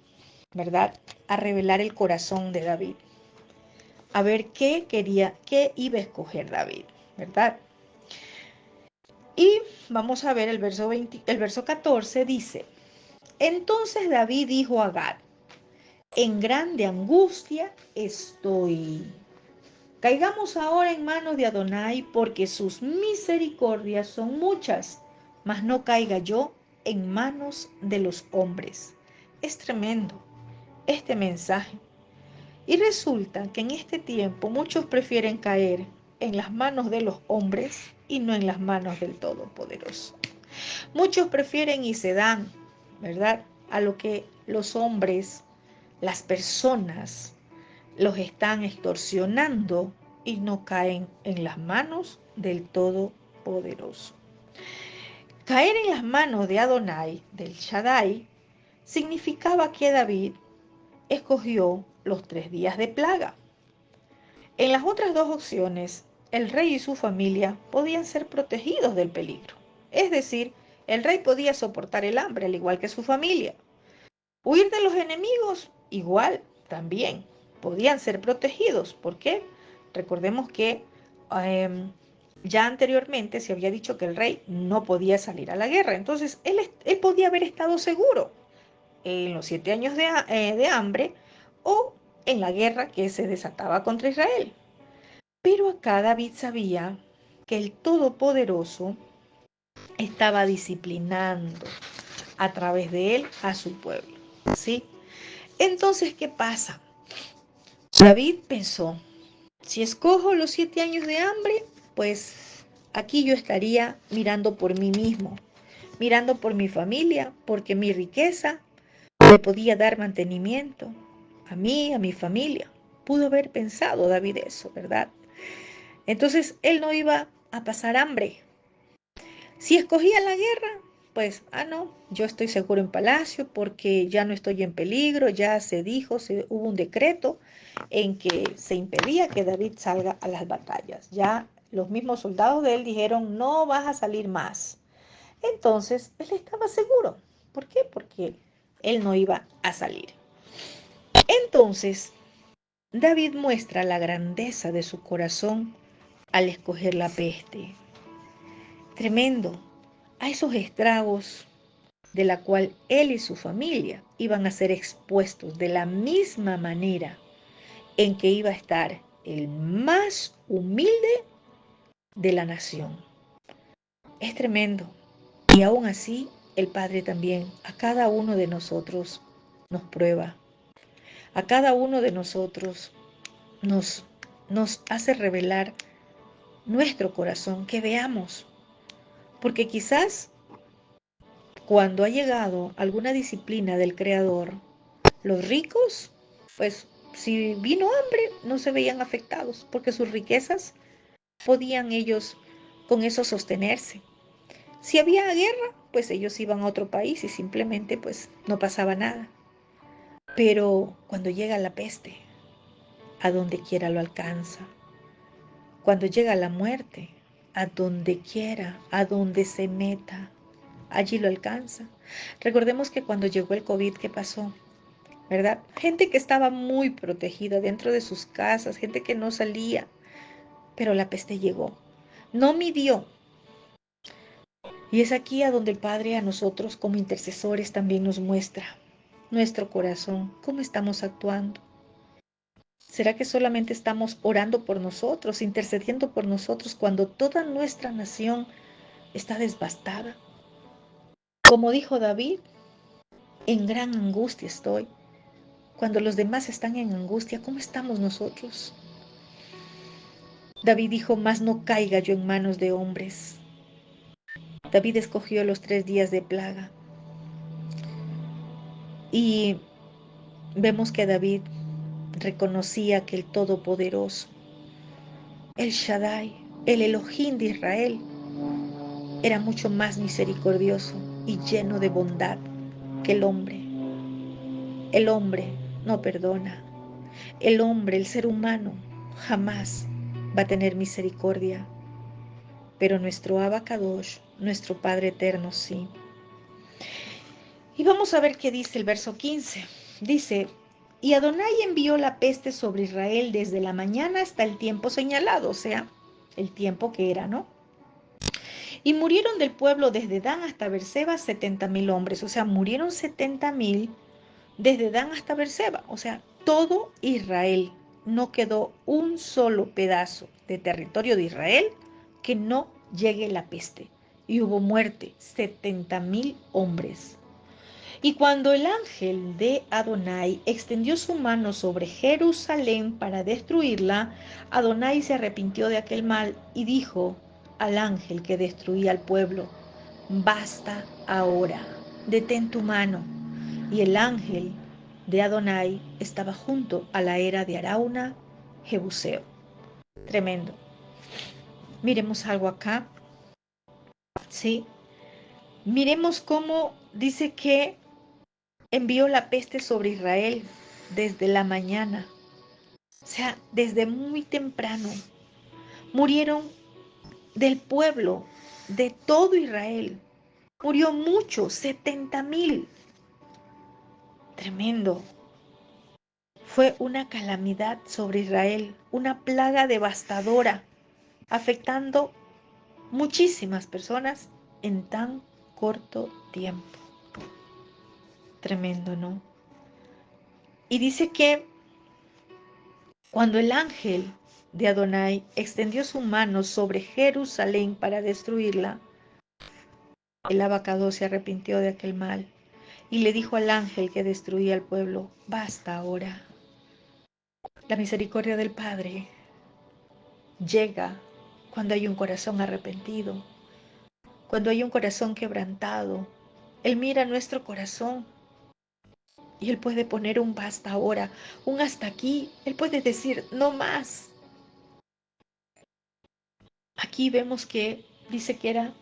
¿verdad? A revelar el corazón de David. A ver qué quería, qué iba a escoger David, ¿verdad? Y vamos a ver el verso 14 dice, entonces David dijo a Gad, en grande angustia estoy. Caigamos ahora en manos de Adonai, porque sus misericordias son muchas, mas no caiga yo en manos de los hombres. Es tremendo este mensaje. Y resulta que en este tiempo muchos prefieren caer en las manos de los hombres y no en las manos del Todopoderoso. Muchos prefieren y se dan, ¿verdad?, a lo que los hombres, las personas, los están extorsionando y no caen en las manos del Todopoderoso. Caer en las manos de Adonai, del Shaddai, significaba que David escogió los 3 días de plaga. En las otras dos opciones, el rey y su familia podían ser protegidos del peligro. Es decir, el rey podía soportar el hambre al igual que su familia. Huir de los enemigos, igual, también. Podían ser protegidos. ¿Por qué? Recordemos que ya anteriormente se había dicho que el rey no podía salir a la guerra. Entonces, él podía haber estado seguro en los 7 años de hambre o en la guerra que se desataba contra Israel. Pero acá David sabía que el Todopoderoso estaba disciplinando a través de él a su pueblo, ¿sí? Entonces, ¿qué pasa? David pensó, si escojo los 7 años de hambre, pues aquí yo estaría mirando por mí mismo, mirando por mi familia, porque mi riqueza me podía dar mantenimiento a mí, a mi familia. Pudo haber pensado David eso, ¿verdad? Entonces él no iba a pasar hambre. Si escogía la guerra, pues, no, yo estoy seguro en palacio porque ya no estoy en peligro, ya se dijo, hubo un decreto en que se impedía que David salga a las batallas. Ya los mismos soldados de él dijeron, no vas a salir más. Entonces, él estaba seguro. ¿Por qué? Porque él no iba a salir. Entonces, David muestra la grandeza de su corazón al escoger la peste. Tremendo. A esos estragos de la cual él y su familia iban a ser expuestos de la misma manera en que iba a estar el más humilde de la nación. Es tremendo. Y aún así, el Padre también a cada uno de nosotros nos prueba. A cada uno de nosotros nos hace revelar nuestro corazón, que veamos. Porque quizás cuando ha llegado alguna disciplina del Creador, los ricos, pues si vino hambre, no se veían afectados, porque sus riquezas podían ellos con eso sostenerse. Si había guerra, pues ellos iban a otro país y simplemente pues no pasaba nada. Pero cuando llega la peste, a donde quiera lo alcanza. Cuando llega la muerte, a donde quiera, a donde se meta, allí lo alcanza. Recordemos que cuando llegó el COVID, ¿qué pasó? ¿Verdad? Gente que estaba muy protegida dentro de sus casas, gente que no salía, pero la peste llegó. No midió. Y es aquí a donde el Padre a nosotros como intercesores también nos muestra nuestro corazón, cómo estamos actuando. ¿Será que solamente estamos orando por nosotros, intercediendo por nosotros cuando toda nuestra nación está devastada? Como dijo David, en gran angustia estoy. Cuando los demás están en angustia, ¿cómo estamos nosotros? David dijo, más no caiga yo en manos de hombres. David escogió los 3 días de plaga. Y vemos que David reconocía que el Todopoderoso, el Shaddai, el Elohim de Israel, era mucho más misericordioso y lleno de bondad que el hombre. El hombre no perdona. El hombre, el ser humano, jamás va a tener misericordia. Pero nuestro Abacadosh, nuestro Padre eterno, sí. Y vamos a ver qué dice el verso 15. Dice, y Adonai envió la peste sobre Israel desde la mañana hasta el tiempo señalado, o sea, el tiempo que era, ¿no? Y murieron del pueblo desde Dan hasta Berseba 70,000 hombres, o sea, murieron 70,000 desde Dan hasta Berseba, o sea, todo Israel. No quedó un solo pedazo de territorio de Israel que no llegue la peste. Y hubo muerte, 70,000 hombres. Y cuando el ángel de Adonai extendió su mano sobre Jerusalén para destruirla, Adonai se arrepintió de aquel mal y dijo al ángel que destruía al pueblo, basta ahora, detén tu mano. Y el ángel de Adonai estaba junto a la era de Arauna, Jebuseo. Tremendo. Miremos algo acá, ¿sí? Miremos cómo dice que envió la peste sobre Israel desde la mañana, o sea, desde muy temprano. Murieron del pueblo, de todo Israel. Murió mucho, 70,000. Tremendo. Fue una calamidad sobre Israel, una plaga devastadora, afectando muchísimas personas en tan corto tiempo. Tremendo, ¿no? Y dice que cuando el ángel de Adonai extendió su mano sobre Jerusalén para destruirla, el abacado se arrepintió de aquel mal y le dijo al ángel que destruía al pueblo, basta ahora. La misericordia del Padre llega cuando hay un corazón arrepentido, cuando hay un corazón quebrantado. Él mira nuestro corazón y Él puede poner un basta ahora, un hasta aquí. Él puede decir, no más. Aquí vemos que dice que era,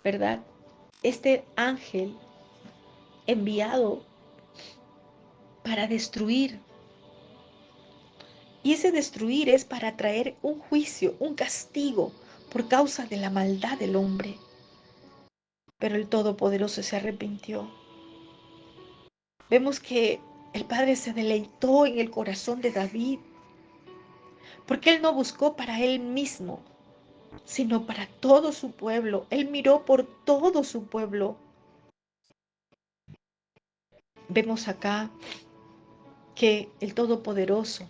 ¿verdad? Este ángel enviado para destruir. Y ese destruir es para traer un juicio, un castigo por causa de la maldad del hombre. Pero el Todopoderoso se arrepintió. Vemos que el Padre se deleitó en el corazón de David, porque Él no buscó para Él mismo, sino para todo su pueblo. Él miró por todo su pueblo. Vemos acá que el Todopoderoso,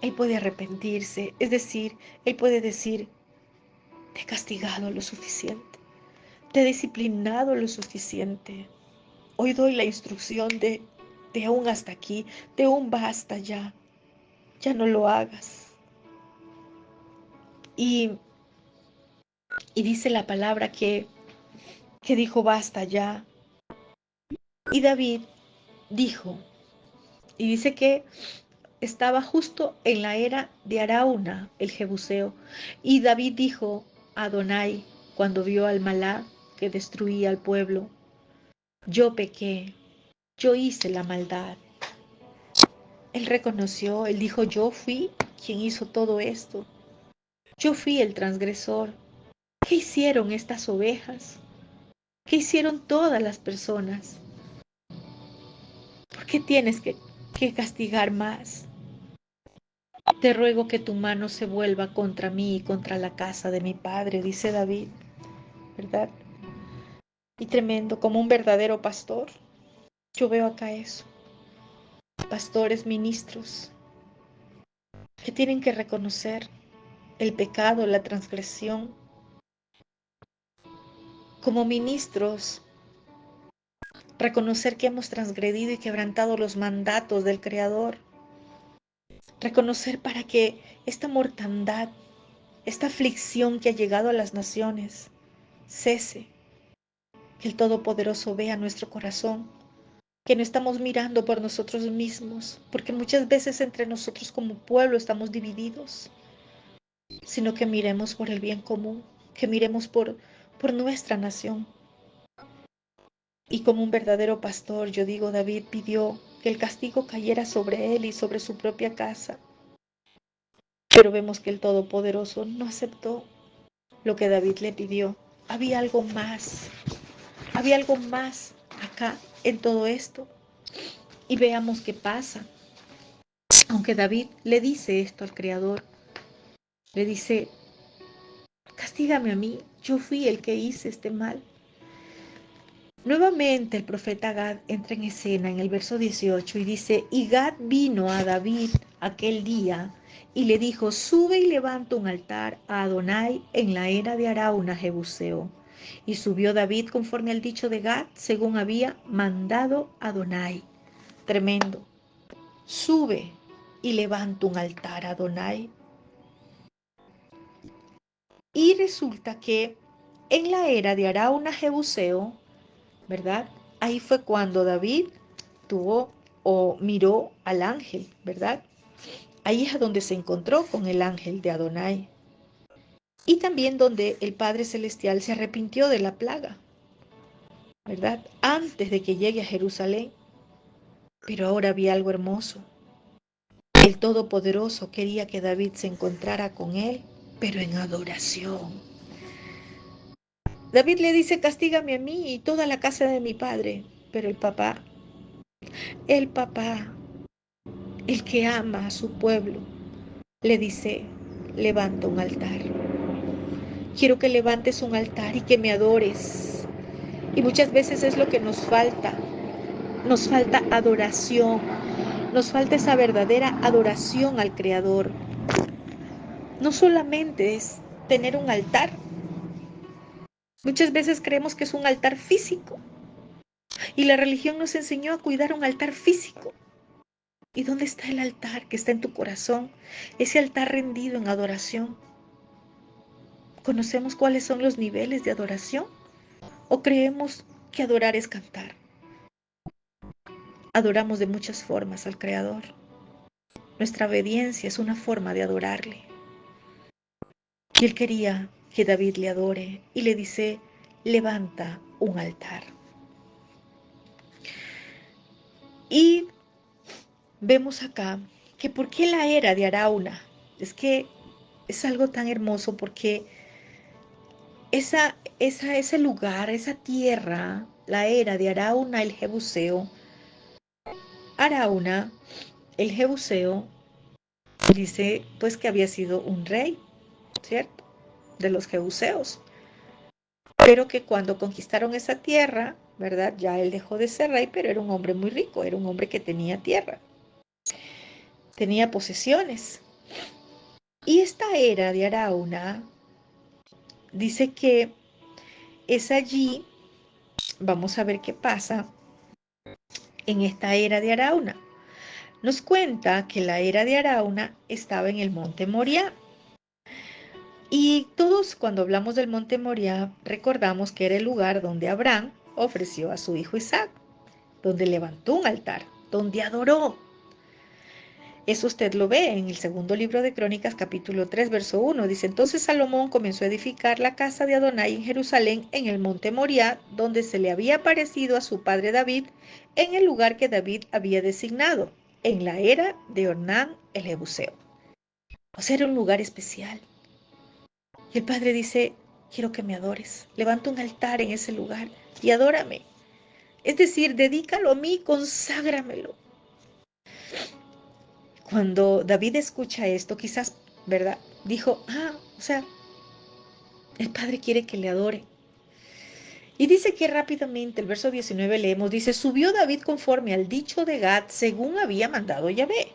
Él puede arrepentirse, es decir, Él puede decir, te he castigado lo suficiente, te he disciplinado lo suficiente. Hoy doy la instrucción de aún hasta aquí, de un basta ya, ya no lo hagas. Y dice la palabra que dijo basta ya. Y David dijo, y dice que estaba justo en la era de Arauna, el Jebuseo. Y David dijo a Adonai, cuando vio al Malá que destruía al pueblo, yo pequé, yo hice la maldad. Él reconoció, él dijo, yo fui quien hizo todo esto. Yo fui el transgresor. ¿Qué hicieron estas ovejas? ¿Qué hicieron todas las personas? ¿Por qué tienes que castigar más? Te ruego que tu mano se vuelva contra mí y contra la casa de mi padre, dice David, ¿verdad? Y tremendo, como un verdadero pastor. Yo veo acá eso. Pastores, ministros, que tienen que reconocer el pecado, la transgresión. Como ministros, reconocer que hemos transgredido y quebrantado los mandatos del Creador. Reconocer para que esta mortandad, esta aflicción que ha llegado a las naciones, cese. Que el Todopoderoso vea nuestro corazón, que no estamos mirando por nosotros mismos, porque muchas veces entre nosotros como pueblo estamos divididos, sino que miremos por el bien común, que miremos por nuestra nación. Y como un verdadero pastor, yo digo, David pidió que el castigo cayera sobre él y sobre su propia casa. Pero vemos que el Todopoderoso no aceptó lo que David le pidió. Había algo más acá en todo esto. Y veamos qué pasa. Aunque David le dice esto al Creador, le dice, castígame a mí, yo fui el que hice este mal. Nuevamente el profeta Gad entra en escena en el verso 18 y dice, y Gad vino a David aquel día y le dijo, sube y levanta un altar a Adonai en la era de Arauna Jebuseo. Y subió David conforme al dicho de Gad, según había mandado Adonai. Tremendo. Sube y levanta un altar a Adonai. Y resulta que en la era de Arauna Jebuseo, ¿verdad? Ahí fue cuando David tuvo o miró al ángel, ¿verdad? Ahí es donde se encontró con el ángel de Adonai. Y también donde el Padre Celestial se arrepintió de la plaga, ¿verdad? Antes de que llegue a Jerusalén. Pero ahora había algo hermoso. El Todopoderoso quería que David se encontrara con él, pero en adoración. David le dice, castígame a mí y toda la casa de mi padre. Pero el papá, el que ama a su pueblo, le dice, levanta un altar. Quiero que levantes un altar y que me adores. Y muchas veces es lo que nos falta. Nos falta adoración. Nos falta esa verdadera adoración al Creador. No solamente es tener un altar. Muchas veces creemos que es un altar físico. Y la religión nos enseñó a cuidar un altar físico. ¿Y dónde está el altar que está en tu corazón? Ese altar rendido en adoración. ¿Conocemos cuáles son los niveles de adoración? ¿O creemos que adorar es cantar? Adoramos de muchas formas al Creador. Nuestra obediencia es una forma de adorarle. Y él quería que David le adore y le dice, levanta un altar. Y vemos acá que por qué la era de Arauna. Es que es algo tan hermoso porque ese lugar, esa tierra, la era de Arauna el Jebuseo. Arauna, el Jebuseo, Dice pues que había sido un rey, ¿cierto? De los jebuseos. Pero que cuando conquistaron esa tierra, ¿verdad? Ya él dejó de ser rey, pero era un hombre muy rico, era un hombre que tenía tierra, tenía posesiones. Y esta era de Arauna, dice que es allí, vamos a ver qué pasa en esta era de Arauna. Nos cuenta que la era de Arauna estaba en el monte Moriah. Y todos cuando hablamos del monte Moriah recordamos que era el lugar donde Abraham ofreció a su hijo Isaac, donde levantó un altar, donde adoró. Eso usted lo ve en el segundo libro de Crónicas, capítulo 3, verso 1. Dice, entonces Salomón comenzó a edificar la casa de Adonai en Jerusalén, en el monte Moriah, donde se le había aparecido a su padre David, en el lugar que David había designado, en la era de Ornán el Jebuseo. O sea, era un lugar especial. Y el padre dice, quiero que me adores. Levanta un altar en ese lugar y adórame. Es decir, dedícalo a mí, conságramelo. Cuando David escucha esto, quizás, ¿verdad? Dijo, o sea, el padre quiere que le adore. Y dice que rápidamente, el verso 19 leemos, dice, subió David conforme al dicho de Gad, según había mandado Yahvé.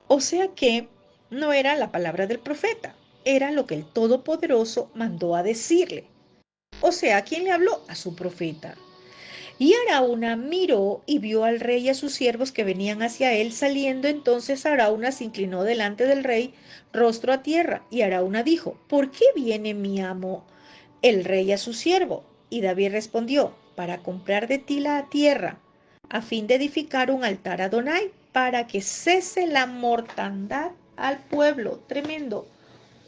O sea que no era la palabra del profeta, era lo que el Todopoderoso mandó a decirle. O sea, ¿quién le habló? A su profeta. Y Arauna miró y vio al rey y a sus siervos que venían hacia él. Saliendo entonces Arauna se inclinó delante del rey, rostro a tierra. Y Arauna dijo, ¿por qué viene mi amo el rey a su siervo? Y David respondió, para comprar de ti la tierra, a fin de edificar un altar a Adonai, para que cese la mortandad al pueblo. Tremendo.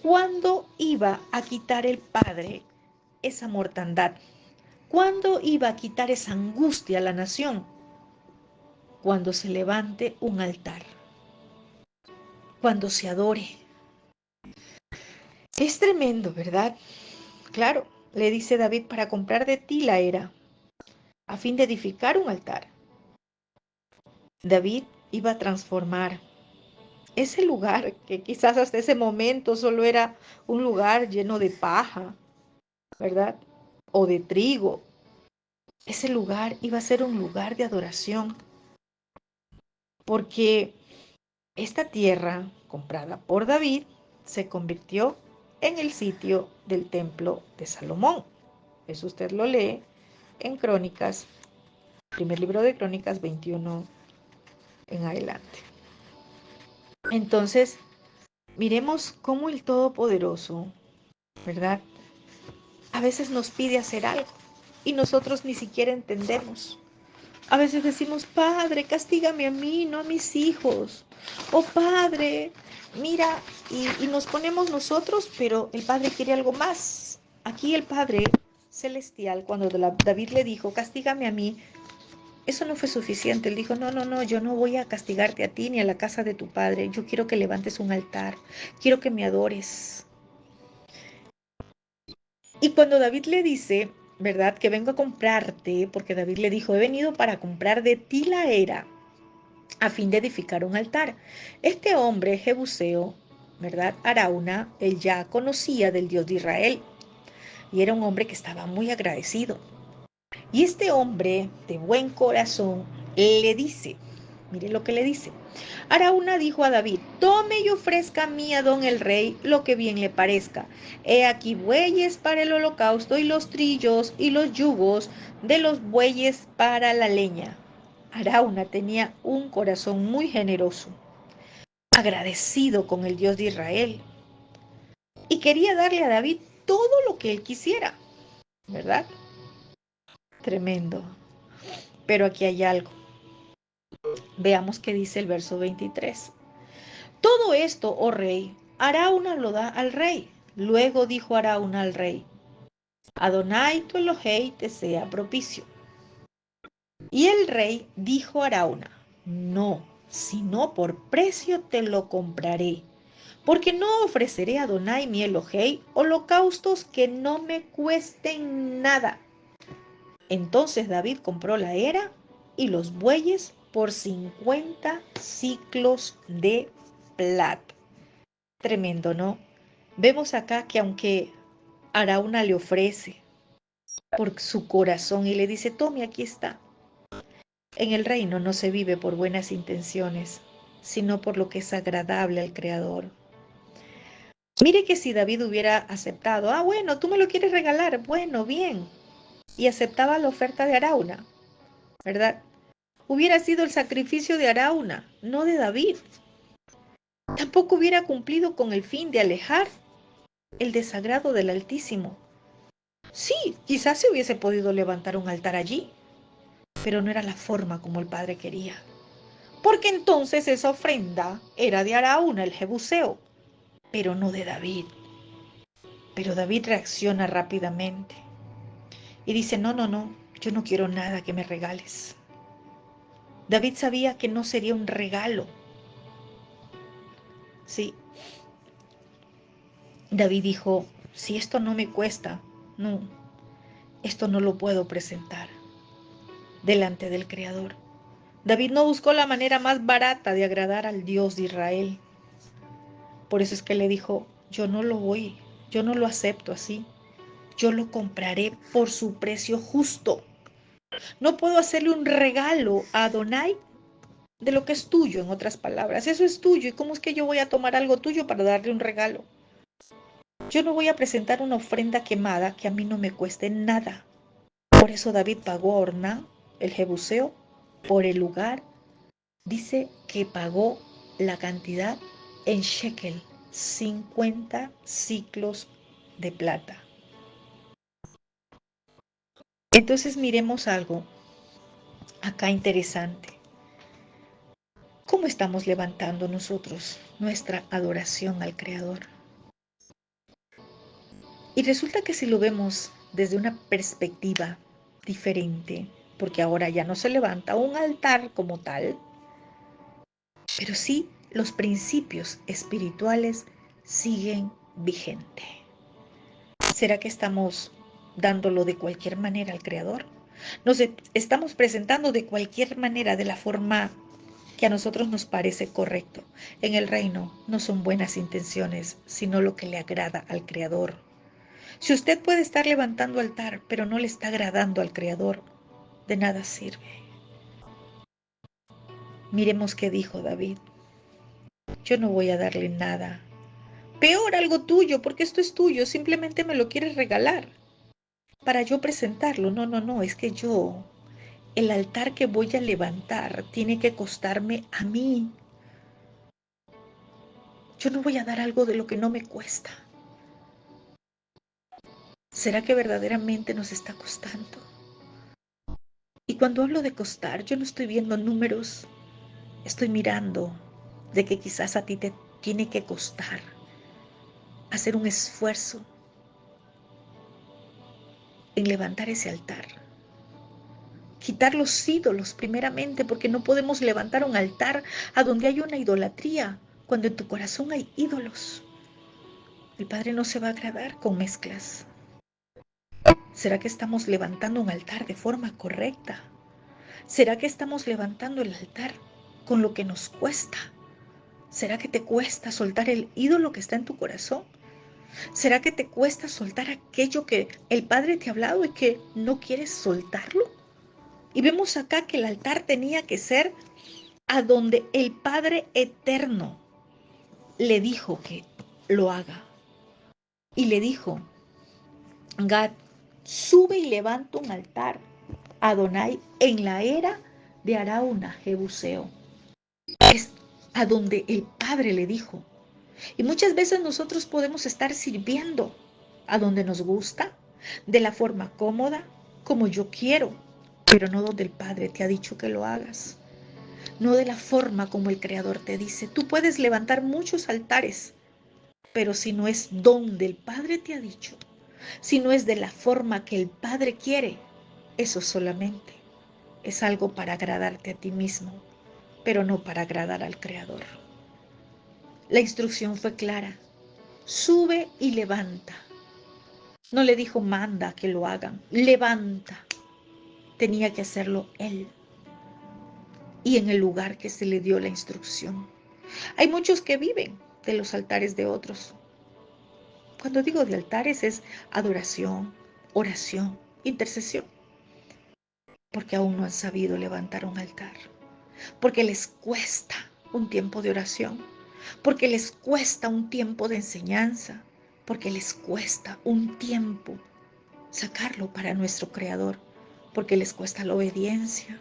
¿Cuándo iba a quitar el Padre esa mortandad? ¿Cuándo iba a quitar esa angustia a la nación? Cuando se levante un altar, cuando se adore. Es tremendo, ¿verdad? Claro, le dice David, para comprar de ti la era, a fin de edificar un altar. David iba a transformar ese lugar que quizás hasta ese momento solo era un lugar lleno de paja, ¿verdad? O de trigo. Ese lugar iba a ser un lugar de adoración, porque esta tierra, comprada por David, se convirtió en el sitio del templo de Salomón. Eso usted lo lee en Crónicas, primer libro de Crónicas 21 en adelante. Entonces, miremos cómo el Todopoderoso, ¿verdad? A veces nos pide hacer algo y nosotros ni siquiera entendemos. A veces decimos, Padre, castígame a mí, no a mis hijos. Oh Padre, mira, y nos ponemos nosotros, pero el Padre quiere algo más. Aquí el Padre celestial, cuando David le dijo, castígame a mí, eso no fue suficiente. Él dijo, no, no, no, yo no voy a castigarte a ti ni a la casa de tu Padre. Yo quiero que levantes un altar, quiero que me adores. Y cuando David le dice, ¿verdad? Que vengo a comprarte, porque David le dijo, he venido para comprar de ti la era, a fin de edificar un altar. Este hombre jebuseo, ¿verdad? Arauna, él ya conocía del Dios de Israel y era un hombre que estaba muy agradecido. Y este hombre de buen corazón le dice, mire lo que le dice. Arauna dijo a David, tome y ofrezca a mí a don el rey lo que bien le parezca. He aquí bueyes para el holocausto y los trillos y los yugos de los bueyes para la leña. Arauna tenía un corazón muy generoso, agradecido con el Dios de Israel, y quería darle a David todo lo que él quisiera, ¿verdad? Tremendo. Pero aquí hay algo. Veamos qué dice el verso 23. Todo esto, oh rey, Arauna lo da al rey. Luego dijo Arauna al rey, Adonai tu Elohei te sea propicio. Y el rey dijo a Arauna, no, sino por precio te lo compraré, porque no ofreceré a Adonai mi Elohei holocaustos que no me cuesten nada. Entonces David compró la era y los bueyes por 50 siclos de plata. Tremendo, ¿no? Vemos acá que aunque Araúna le ofrece por su corazón y le dice, tome, aquí está. En el reino no se vive por buenas intenciones, sino por lo que es agradable al Creador. Mire que si David hubiera aceptado, bueno, tú me lo quieres regalar, bueno, bien, y aceptaba la oferta de Araúna, ¿verdad? Hubiera sido el sacrificio de Araúna, no de David. Tampoco hubiera cumplido con el fin de alejar el desagrado del Altísimo. Sí, quizás se hubiese podido levantar un altar allí, pero no era la forma como el Padre quería. Porque entonces esa ofrenda era de Araúna, el jebuseo, pero no de David. Pero David reacciona rápidamente y dice, no, no, no, yo no quiero nada que me regales. David sabía que no sería un regalo. Sí, David dijo, si esto no me cuesta, no, esto no lo puedo presentar delante del Creador. David no buscó la manera más barata de agradar al Dios de Israel. Por eso es que le dijo, yo no lo acepto así. Yo lo compraré por su precio justo. No puedo hacerle un regalo a Adonai de lo que es tuyo, en otras palabras. Eso es tuyo. ¿Y cómo es que yo voy a tomar algo tuyo para darle un regalo? Yo no voy a presentar una ofrenda quemada que a mí no me cueste nada. Por eso David pagó a Orná, el jebuseo, por el lugar. Dice que pagó la cantidad en shekel, 50 ciclos de plata. Entonces miremos algo acá interesante. ¿Cómo estamos levantando nosotros nuestra adoración al Creador? Y resulta que si lo vemos desde una perspectiva diferente, porque ahora ya no se levanta un altar como tal, pero sí los principios espirituales siguen vigentes. ¿Será que estamos dándolo de cualquier manera al Creador? Nos estamos presentando de cualquier manera, de la forma que a nosotros nos parece correcto. En el reino no son buenas intenciones, sino lo que le agrada al Creador. Si usted puede estar levantando altar, pero no le está agradando al Creador, de nada sirve. Miremos qué dijo David. Yo no voy a darle nada. Peor algo tuyo, porque esto es tuyo, simplemente me lo quieres regalar para yo presentarlo. No, no, no, es que el altar que voy a levantar tiene que costarme a mí. Yo no voy a dar algo de lo que no me cuesta. ¿Será que verdaderamente nos está costando? Y cuando hablo de costar, yo no estoy viendo números, estoy mirando de que quizás a ti te tiene que costar hacer un esfuerzo en levantar ese altar. Quitar los ídolos primeramente, porque no podemos levantar un altar a donde hay una idolatría, cuando en tu corazón hay ídolos. El Padre no se va a agradar con mezclas. ¿Será que estamos levantando un altar de forma correcta? ¿Será que estamos levantando el altar con lo que nos cuesta? ¿Será que te cuesta soltar el ídolo que está en tu corazón? ¿Será que te cuesta soltar aquello que el Padre te ha hablado y que no quieres soltarlo? Y vemos acá que el altar tenía que ser a donde el Padre eterno le dijo que lo haga. Y le dijo, Gad, sube y levanta un altar a Adonai en la era de Araúna, Jebuseo. Es a donde el Padre le dijo. Y muchas veces nosotros podemos estar sirviendo a donde nos gusta, de la forma cómoda, como yo quiero, pero no donde el Padre te ha dicho que lo hagas. No de la forma como el Creador te dice. Tú puedes levantar muchos altares, pero si no es donde el Padre te ha dicho, si no es de la forma que el Padre quiere, eso solamente es algo para agradarte a ti mismo, pero no para agradar al Creador. La instrucción fue clara. Sube y levanta. No le dijo manda que lo hagan. Levanta. Tenía que hacerlo él. Y en el lugar que se le dio la instrucción. Hay muchos que viven de los altares de otros. Cuando digo de altares es adoración, oración, intercesión, porque aún no han sabido levantar un altar, porque les cuesta un tiempo de oración, porque les cuesta un tiempo de enseñanza, porque les cuesta un tiempo sacarlo para nuestro Creador, porque les cuesta la obediencia.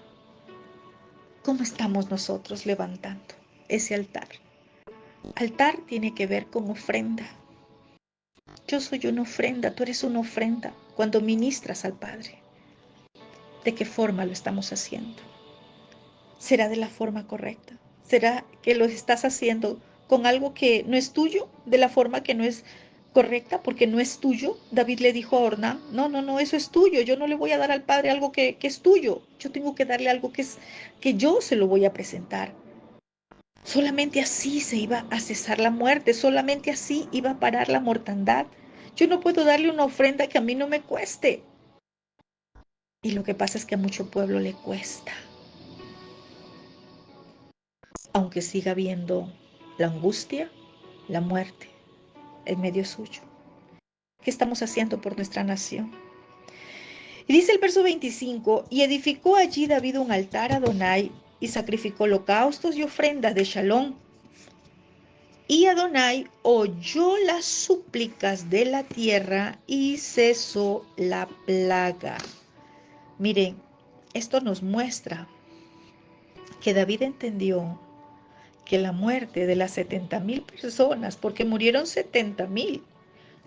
¿Cómo estamos nosotros levantando ese altar? Altar tiene que ver con ofrenda. Yo soy una ofrenda, tú eres una ofrenda cuando ministras al Padre. ¿De qué forma lo estamos haciendo? ¿Será de la forma correcta? ¿Será que lo estás haciendo con algo que no es tuyo, de la forma que no es correcta, porque no es tuyo? David le dijo a Ornán, no, eso es tuyo, yo no le voy a dar al Padre algo que es tuyo, yo tengo que darle algo que yo se lo voy a presentar. Solamente así se iba a cesar la muerte, solamente así iba a parar la mortandad. Yo no puedo darle una ofrenda que a mí no me cueste. Y lo que pasa es que a mucho pueblo le cuesta, aunque siga viendo la angustia, la muerte en medio suyo. ¿Qué estamos haciendo por nuestra nación? Y dice el verso 25, y edificó allí David un altar a Adonai y sacrificó holocaustos y ofrendas de shalom. Y Adonai oyó las súplicas de la tierra y cesó la plaga. Miren, esto nos muestra que David entendió que la muerte de las 70,000 personas, porque murieron 70,000,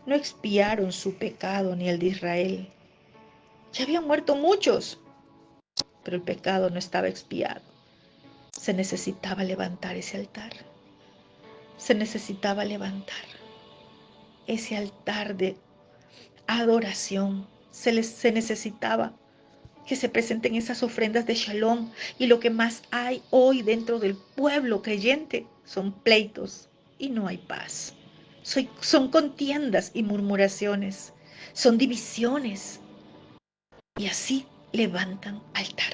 no expiaron su pecado ni el de Israel. Ya habían muerto muchos, pero el pecado no estaba expiado. Se necesitaba levantar ese altar. Se necesitaba levantar ese altar de adoración. Se necesitaba que se presenten esas ofrendas de shalom. Y lo que más hay hoy dentro del pueblo creyente son pleitos y no hay paz. Son contiendas y murmuraciones, son divisiones. Y así levantan altar.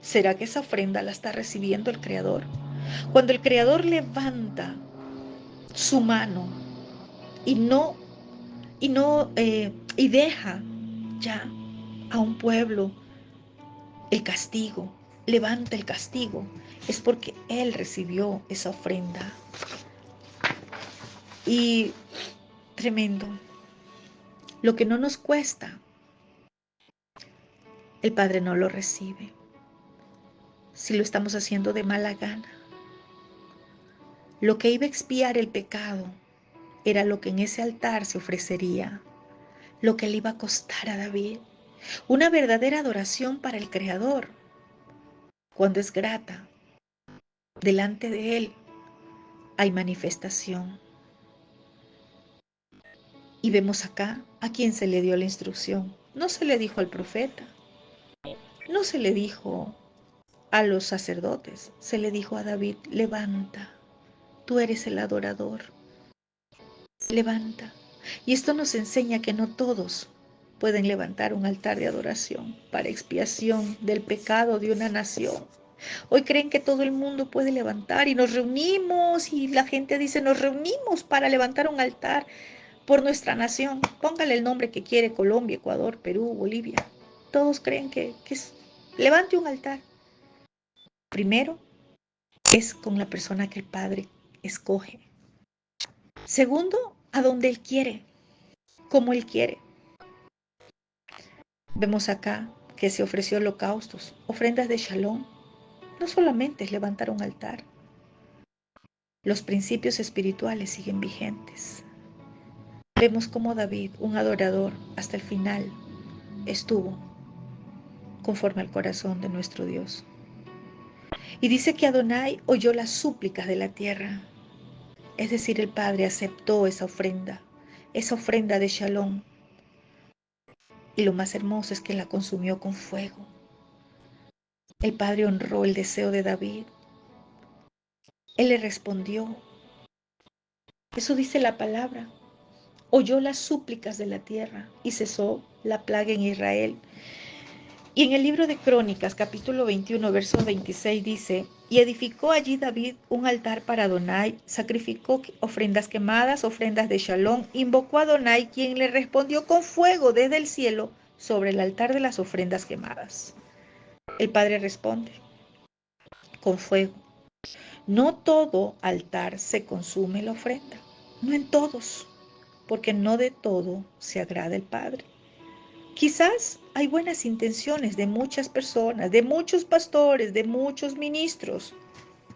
¿Será que esa ofrenda la está recibiendo el Creador? Cuando el Creador levanta su mano y no y deja ya a un pueblo el castigo, levanta el castigo, es porque Él recibió esa ofrenda. Y tremendo, lo que no nos cuesta, el Padre no lo recibe. Si lo estamos haciendo de mala gana, lo que iba a expiar el pecado era lo que en ese altar se ofrecería, lo que le iba a costar a David. Una verdadera adoración para el Creador, cuando es grata, delante de Él hay manifestación. Y vemos acá a quien se le dio la instrucción. No se le dijo al profeta, no se le dijo a los sacerdotes, se le dijo a David, levanta, tú eres el adorador, levanta. Y esto nos enseña que no todos pueden levantar un altar de adoración para expiación del pecado de una nación. Hoy creen que todo el mundo puede levantar y nos reunimos y la gente dice, nos reunimos para levantar un altar por nuestra nación. Póngale el nombre que quiere, Colombia, Ecuador, Perú, Bolivia. Todos creen que es, levante un altar. Primero, es con la persona que el Padre escoge. Segundo, a donde Él quiere, como Él quiere. Vemos acá que se ofreció holocaustos, ofrendas de shalom. No solamente es levantar un altar. Los principios espirituales siguen vigentes. Vemos cómo David, un adorador, hasta el final estuvo conforme al corazón de nuestro Dios. Y dice que Adonai oyó las súplicas de la tierra. Es decir, el Padre aceptó esa ofrenda de shalom. Y lo más hermoso es que la consumió con fuego. El Padre honró el deseo de David. Él le respondió. Eso dice la palabra. Oyó las súplicas de la tierra y cesó la plaga en Israel. Y en el libro de Crónicas, capítulo 21, verso 26 dice, y edificó allí David un altar para Adonai, sacrificó ofrendas quemadas, ofrendas de shalom, invocó a Adonai, quien le respondió con fuego desde el cielo sobre el altar de las ofrendas quemadas. El Padre responde, con fuego. No todo altar se consume la ofrenda, no en todos, porque no de todo se agrada el Padre. Quizás hay buenas intenciones de muchas personas, de muchos pastores, de muchos ministros,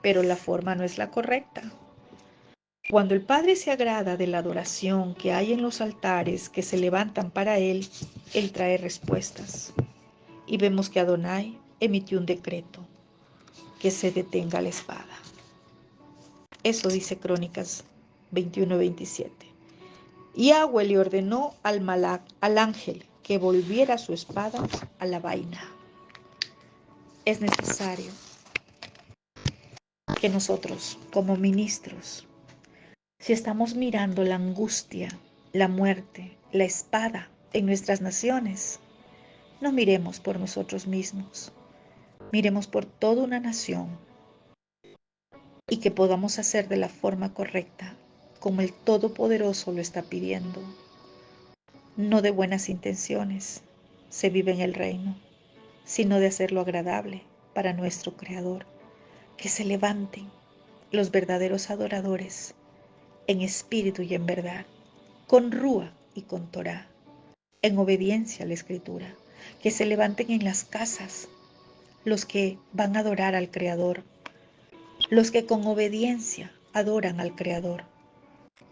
pero la forma no es la correcta. Cuando el Padre se agrada de la adoración que hay en los altares que se levantan para Él, Él trae respuestas. Y vemos que Adonai emitió un decreto, que se detenga la espada. Eso dice Crónicas 21:27. Yahweh le ordenó al Malach, al ángel, que volviera su espada a la vaina. Es necesario que nosotros, como ministros, si estamos mirando la angustia, la muerte, la espada en nuestras naciones, no miremos por nosotros mismos, miremos por toda una nación y que podamos hacer de la forma correcta, como el Todopoderoso lo está pidiendo. No de buenas intenciones se vive en el reino, sino de hacerlo agradable para nuestro Creador. Que se levanten los verdaderos adoradores en espíritu y en verdad, con rúa y con Torá, en obediencia a la Escritura. Que se levanten en las casas los que van a adorar al Creador, los que con obediencia adoran al Creador,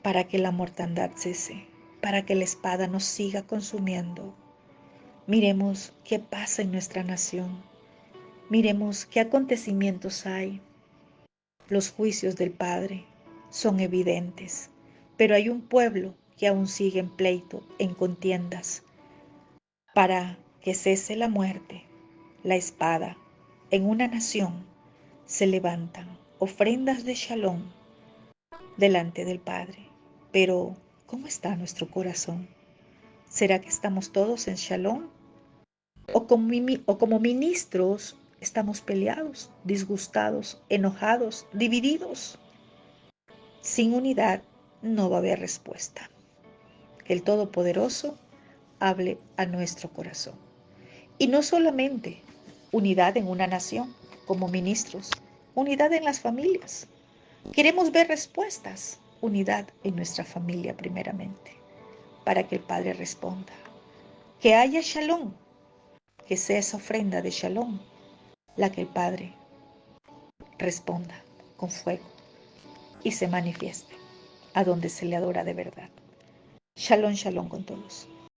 para que la mortandad cese, para que la espada nos siga consumiendo. Miremos qué pasa en nuestra nación, miremos qué acontecimientos hay. Los juicios del Padre son evidentes, pero hay un pueblo que aún sigue en pleito, en contiendas, para que cese la muerte, la espada. En una nación se levantan ofrendas de shalom delante del Padre. Pero, ¿cómo está nuestro corazón? ¿Será que estamos todos en shalom? ¿O como ministros estamos peleados, disgustados, enojados, divididos? Sin unidad no va a haber respuesta. Que el Todopoderoso hable a nuestro corazón. Y no solamente unidad en una nación como ministros, unidad en las familias. Queremos ver respuestas, unidad en nuestra familia primeramente, para que el Padre responda. Que haya shalom, que sea esa ofrenda de shalom, la que el Padre responda con fuego y se manifieste a donde se le adora de verdad. Shalom, shalom con todos.